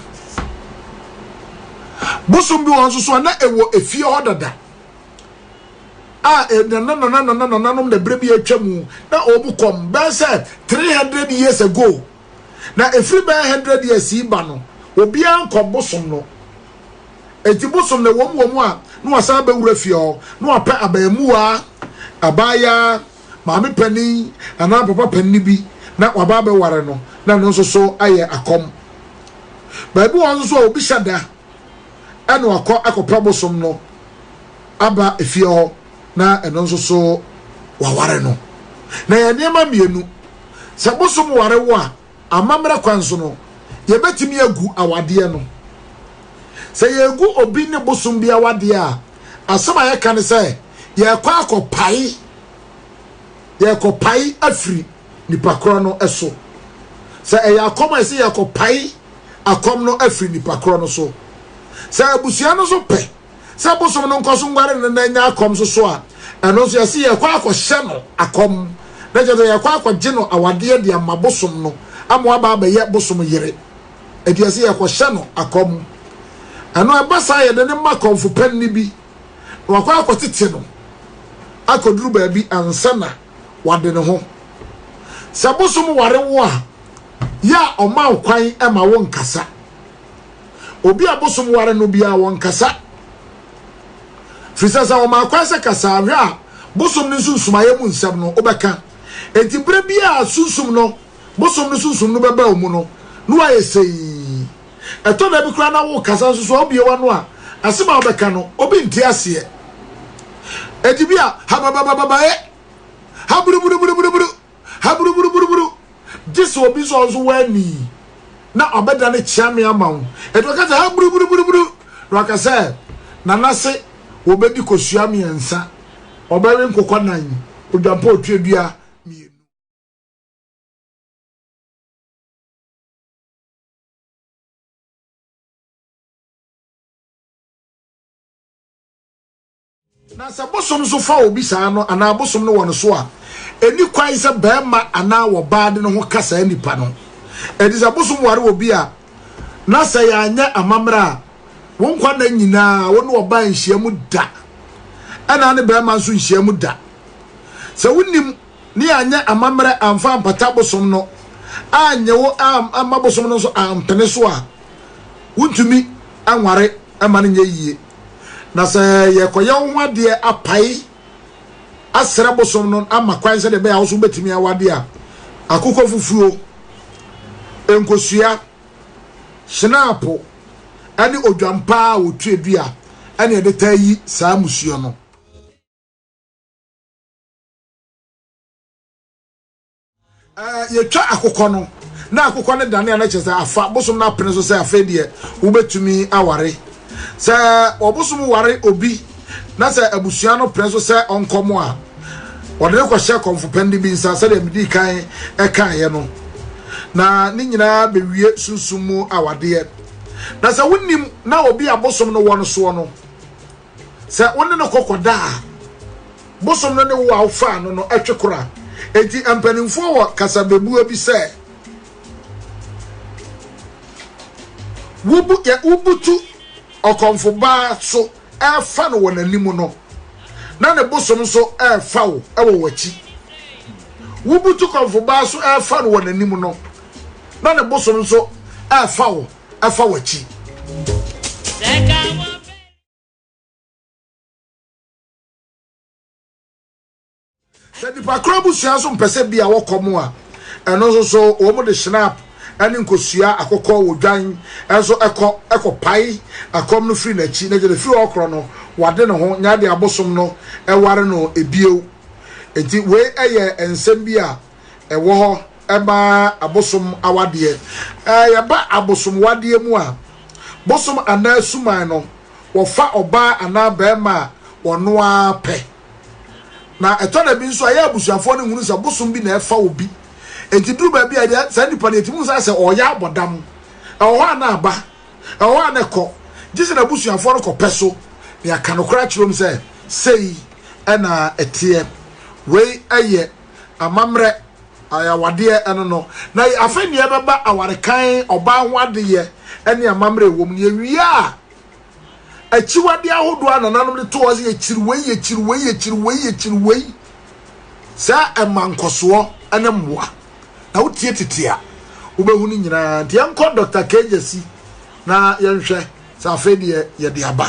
bosom bi won so na ewo efie hodada a nanom de brebi atwamu na obukom be say 300 years ago na efiri be 100 years iba no obi anko bosom no eti bosom na wom a no asa ba wura fie o no apa abamuwa abaya maame pani ana papa pani bi na waba be ware no na no so aye akom ba bi won so obi shada eno akopa bosom no aba efie ho na eno so waware no na ya niema mienu se bosom ware wo a amamra kwanso no ye betimi agu awade no se ye gu obi ne bosom bia awade a asema ye kan se ye kwa akopai afri nipa kro no eso se e ya akoma se ye akopai akom no afri nipa kro no so se abusia no so pe se bosom no nkoso ngware ne nya akom so a eno so ye se ye kwa akoshe no akom na je ye kwa akogye no awade de amabosom no amwa ba ye bosom yire ediase ye kwhye no akom ano abasa ye de ne makomfo panni bi wakwa akotete no akoduru baabi ansana wade ne ho se bosom ware wo a ya oma kwan ema wo nkasa obi abosom ware no bia wo nkasa fisasa wo ma kwan se kasa a bosom ne sunsumaye mu nsem no obeka enti bre bia sunsum no bosom no sunsum no beba omu no no ayesei eto na bi kra na wo kasa so obi ewa no a asema obeka no obi nti ase enti bia haburu this obi so wani na obeda ne chiame amawo eto ka sa haburu no akasa na nase obedi kosuame ensa obewe nkokọ nan odampo otwedua na sa bosom so fa obi saa no ana bosom no won so a eni kwan se bema ana wo baade no ho kasa nipa no edi sa bosom ware obi a na sa ya anya amamra won kwa na nyina won wo ba nhyiamu da ana ne bema so nhyiamu da sa wonim ni anya amamra amfa ampata bosom no anya wo amabosom no so ampene so a wontumi anware ama ne nyeyie na se ye koye ho ade apai asra bosom no ama kwan se de be a so betimi awade a akukọ fufuo enkosua snapo ani odwampa otuedua ani de tayi saa musuo no ye twa akukọ no na akokɔ ne dane ana kyerɛ sɛ afa bosom na apene so sɛ afa deɛ wobɛtumi aware sɛ obosom ware obi na sɛ abusua no pene so sɛ ɔnkɔmo a ɔde ne kɔhyɛ kɔmfopɛndi bi nsa sɛ deɛ medi kan ɛkaeɛ no na ne nyinaa bewie sunsum mu awadeɛ na sɛ wonim na obi abosom no wɔ no soɔ no sɛ wone no kɔkɔda a bosom no ne wo awfa no no ɛtwe kora enti ampanimfoɔ wɔ kasabebua bi sɛ wubutu ɔkɔmfo baa so ɛfa no wɔ n'anim no na ne bosom so ɛfa wo ɛwɔ w'akyi wubutu kɔmfo baa so ɛfa no wɔ n'anim no na ne bosom so ɛfa wo ɛfa w'akyi sɛ nipa koro busua so mpɛsɛ bi a wɔkɔmo a ɛno nso so wɔn de snap ɛne nkosua akɔkɔ wɔ dwan ɛnso ɛkɔ pai akɔm no firi n'akyi na gyere firi ɔkorɔ no wade ne ho nyaade abosom no ɛware no ebiew enti wei ɛyɛ nsɛm bi a ɛwɔ hɔ ɛba abosom awadeɛ yɛba abosom wadeɛ mu a bosom anaa suman no wɔfa ɔbaa anaa bɛrima a wɔnoa pɛ na ɛtɔ na bi nso ayɛ abusuafoɔ no hunu sɛ bosom bi na ɛfa obi enti duru ba bi a deɛ saa nipa no etimu sɛ ɔyɛ abɔdam ɛwɔ hɔ ana aba ɛwɔ hɔ ana kɔ gyesi na abusuafoɔ no kɔpɛ so na aka no kora kyerɛm sɛ sei ɛna ɛteɛ wei ɛyɛ amammerɛ ayawadeɛ ɛno no na afɛ nea bɛba awarekan ɔbaa ho adeɛ ɛne amammerɛ wɔ mu yɛwie a achiwade ahodoɔ anananom de to wɔ sɛ yɛkyiriwei saa ɛmankosoɔ ɛne mmoa na wotie tete a wobɛhu no nyinaa nti yɛnkɔ Dr. Kejasi na yɛnhwɛ sɛ afei deɛ yɛde aba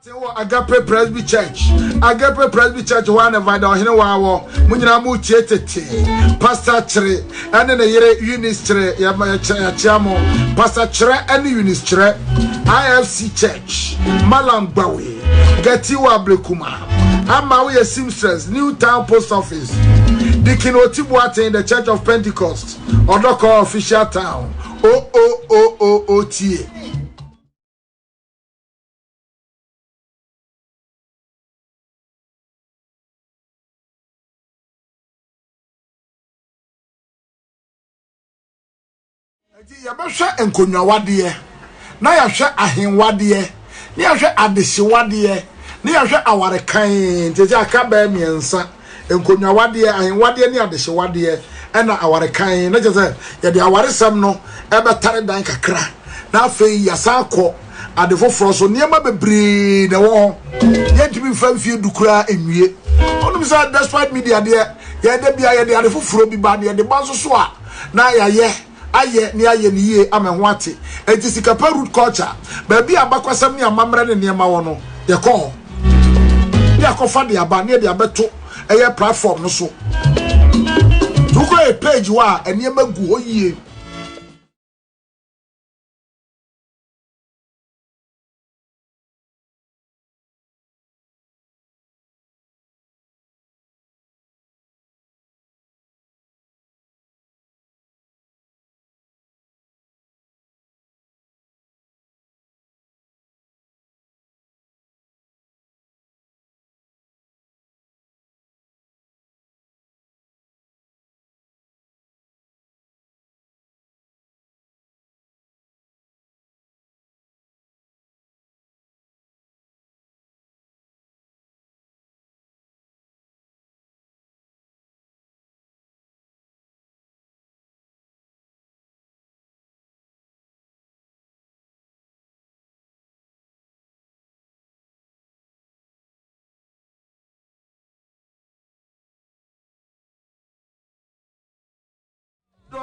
Agape Presby Church one of the hine wa munyina mu tietete Pastor Chere ene ne yere Eunice Chere ya chiamo Pastor Chere ene Eunice Chere IFC Church Malangbawe Gatiwa Blekuma Ama we Simpsons New Town Post Office Dikin Otibuate in the Church of Pentecost Odoko Official Town OOOOOTA yabɛhwɛ nkonnwawadeɛ na yɛhwɛ ahenwadeɛ na yɛhwɛ adehyewadeɛ na yɛhwɛ awarekan ntete aka ba miensa nkonnwawadeɛ ahenwadeɛ ne adehyewadeɛ ɛna awarekan na kyerɛ yɛde awaresɛm no ɛbɛtare dan kakra na afei yɛsa akɔ ade foforɔ so nneɛma bebree na wɔ yɛntumi mfa mfie dukura enwie onum sɛ despite media deɛ yɛde bia yɛde ade foforɔ bi ba deɛ de ba nso so a na yɛyɛ aye ni aye ni ye amenho ate enti sikapa root culture ba bi abakwasam ni amamre ne niema wo no ye ko ni akofa de aba ne de abeto eye platform no so tuko e page wa eniema gu oyie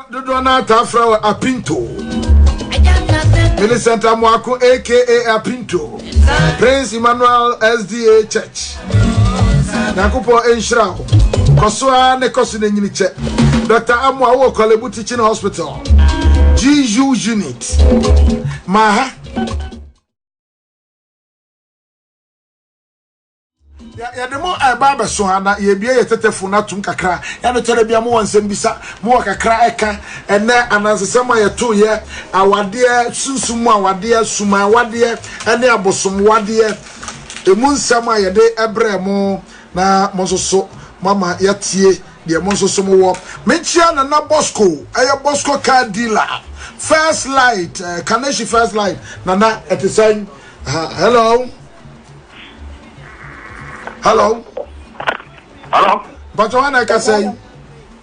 dodo na tafra Apinto Millicent Amwako aka Apinto Prince Emmanuel SDA Church Nakupo Enshra Kosoa ne kosu ne nyiniche Dr. Amwa wo Kolebu Teaching Hospital GU unit Maha ya demo baba so ana ye bia ye tetefo na tum kakra ya no tere bia mo wansem bisa mo kakra eka ene anansesem ya to ye awade sunsumu awade suma awade ene abosom wade emu nsam ya de ebre mo na mo so mama ya tie de mo so mo wo menchia na Bosco eye Bosco car dealer First Light Kaneshi First Light nana etisan hello. Hello. Hello. But what I can say?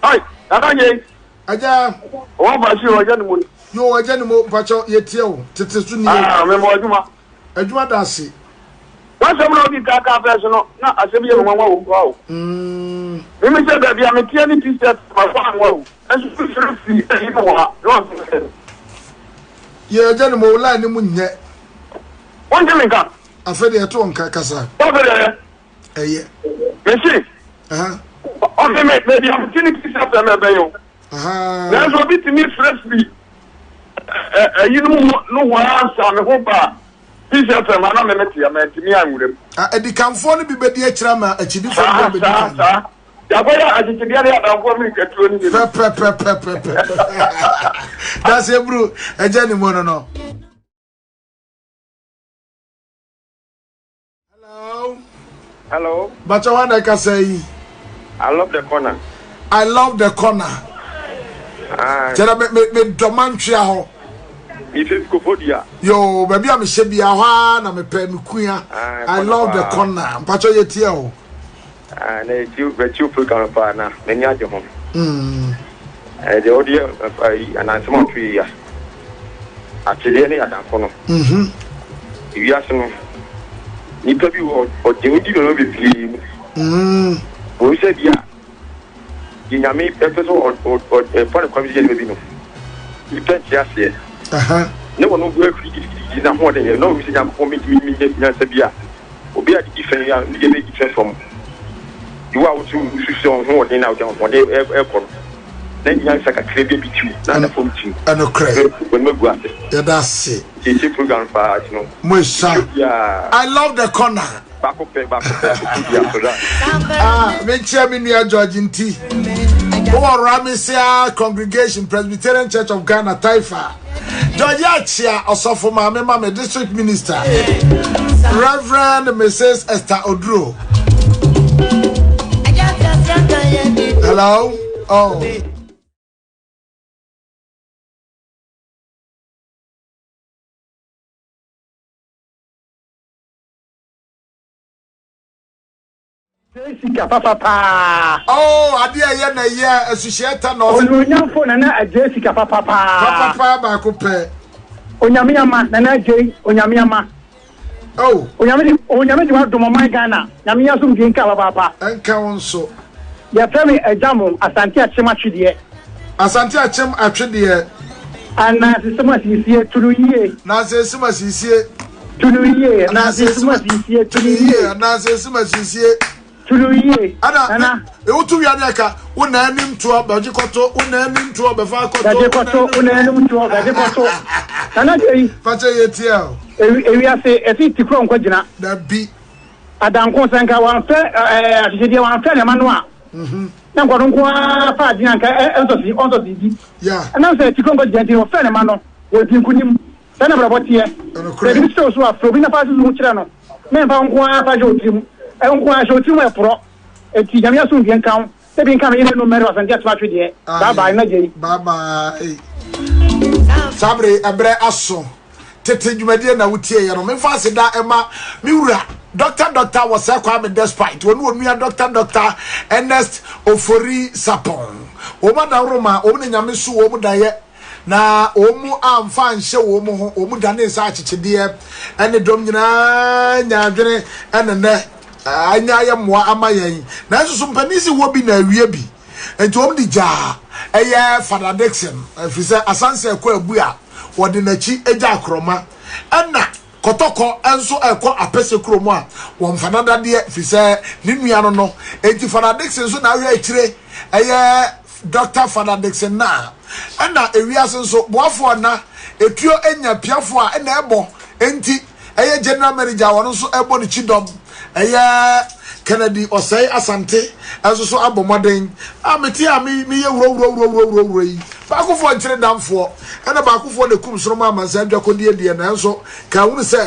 Hi, Adanye. Aja. Oh, but you are gentlemen. You are gentlemen, but you're Tio. Titisuni. Memojuma. Ajuma Dasi. What's the money that I person? Not as if you want to go. Let me say that we are making it that my one wow. As you should see, you know what? You're a gentleman, line him in yet. One gentleman come. I feel the two on Kakasa. Over there. Yeah. You see? Okay, maybe opportunity to them. That's what it means freshly. You know what I'm hope. This is a man, I'm a to me. I'm with him. The Camphone be better, Chama, a chief. That's a brew, a gentleman. No. Hello. But I want to say, I love the corner. I love the corner. Tell me, Domantria. It is Kofodia. Yo, baby, I'm a Shebia, I'm a Penuquia. I love the corner. But you're Tio. And a few program partner, many other home. The audio and I'm some 3 years. Actually, any other corner. You ask me. Nipa bi o de no be pli o se dia nyame epeso o for the community be no you can't just say ne wono go afiri na ho de no we se jam ko mi nya se bia obi a di fen ya ni be di fen from you are to so ho de na o de e ko na nya saka krebe bi tu na na fom tu ano kre when me go ase ya that's it program for you know I love the corner back up me chairman near George Nti or Ramisia Congregation Presbyterian Church of Ghana Taifa George Achia Osofo Mama District Minister Reverend Mrs. Esther Odro. Hello. Oh. Jessica papa. Oh, adia ye na ye associate no. Onyamfo na Jessica papa. Papa ba ko pe. Onyamiama na J Onyamiama. Oh, Onyami wa do my Ghana. Nyamia so nginka papa. Enka wonso. Ya femi ejamo Asante Achem atwede. Asante Achem atwede. Ana sisema sisie tuluye. Na sisema sisie. Tuluye. Na sisema sisie tuluye. Na sisema sisie. Tuluye. Ana e wotu wiane ka wona anim to baji koto wona anim to befa koto. Baji koto wona anim to baji koto. Ana dei. Fache yetia. Ewi ase esi tikro nkogina. Da bi. Adanko sanka wan fe ahihede wan fe le manua. Na ngwado nko fa adi anka onso di. Yeah. Ana se tikro nkogina di o fe le mano. Wo di nkunim. Sana brabo tie. Ebi so afro na fa so kira no. Me fa nko fa jo tim. Nko a jo tim e pro. Eti jamia so ngen kan. Se bi nkan me no mero Asante atwa twede. Bye bye na jei. Bye bye. Sabre ebre aso. Tete dwumadie na wutie ye no me fa se da ema mi wura doctor was Kwame Despite when we are doctor Ernest Ofori Sapon o ma da roma o ne nyame so o mu da ye na o mu amfa nhye o mu ho o mu da ne sa akyekede ene dom nyina nyaadwene ene ne anya ye moa amayen na so mpanisi wo bi na awie bi enti di ja eye Father Dixon fi say asanse ekọ abu a wode nachi eja akroma ana kotoko enso ekọ apese kromo a won fanada de fi say ni nua no enti Father Dixon so na ahwe akire eye Dr. Father Dixon na ana ewiase so boafo na etuo enya piafo a na ebo enti eye general manager won so ebo ni chidom eye Kennedy Osei Asante enso so abomoden ameti ami mi ye wuro yi ba ko fo nkyere damfo ena ba ko fo de kum soro ma mansa dwakode die na enso ka wonu se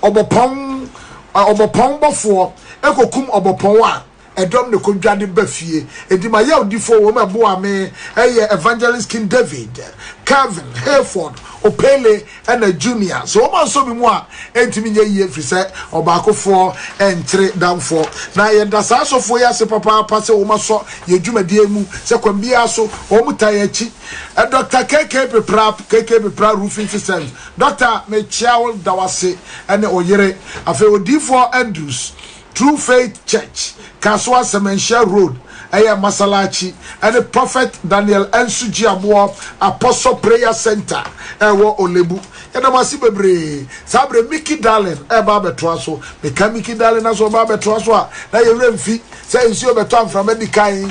obopon bofo ekokum obopon wa edom ne kodwade bafie edima ye odifo wo ma bo ame eye Evangelist King David Calvin Hayford Opele and a junior so man so bi mu a entimi nye ye fi se obakofo enkyere damfo na ye dasa asofo ya se papa se wo maso ye dwumadie mu se kwambia so wo mutai achi Dr. KK Pepra Roofing Systems Dr. Mechiao Dawase and oyere afi odifo Andrews True Faith Church Kaswa Semensha Road Aya Masalachi and the Prophet Daniel Ensuji Abo Apostle Prayer Center Ewo Olebu Yadamasi bebre Sabre Mickey Darling Eba Betwaso Meka Mickey Darling aso ba betwaso a na ye remfi say nsuo betwa from medikai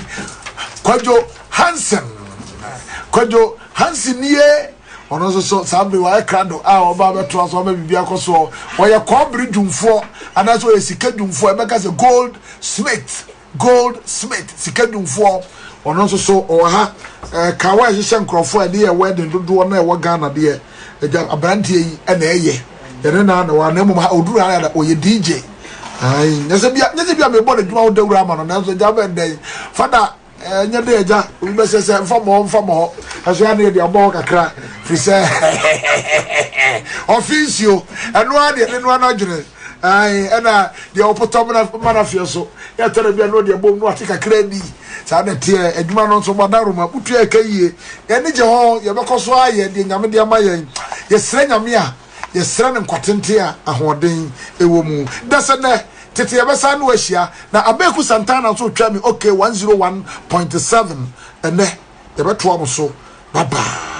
Kwajo Hansen nie ono so sabe wa ekrado a oba beto aso ma bibia koso oye kobri dumfo anaso esika dumfo e meka se gold smith sika dumfo ono so o ha kawa hihye nkrofo e de wedding dodo na e wo Ghana de abrantie yi e na eye ene na wa na mu oduru ara oye DJ ai nyese bia me bo de duma odawura ama no na so jabe ndey fada nya de eja obi be se mfamo aso ya na de abo kakra fi se officio eno ade eno anadwene ai ena de opotom na manafio so ya tere bia no de bom no atika kredi sa na tie adwuma no so badaro ma butu e kayie ene je ho ye bekoso aye de nyame de amaye ye sre nyame a ye sre ne nkwatente a ahoden ewo mu dasa na tete yabesa no ahia na Abeku Santana so twa me okay 101.7 ene ye beto am so baba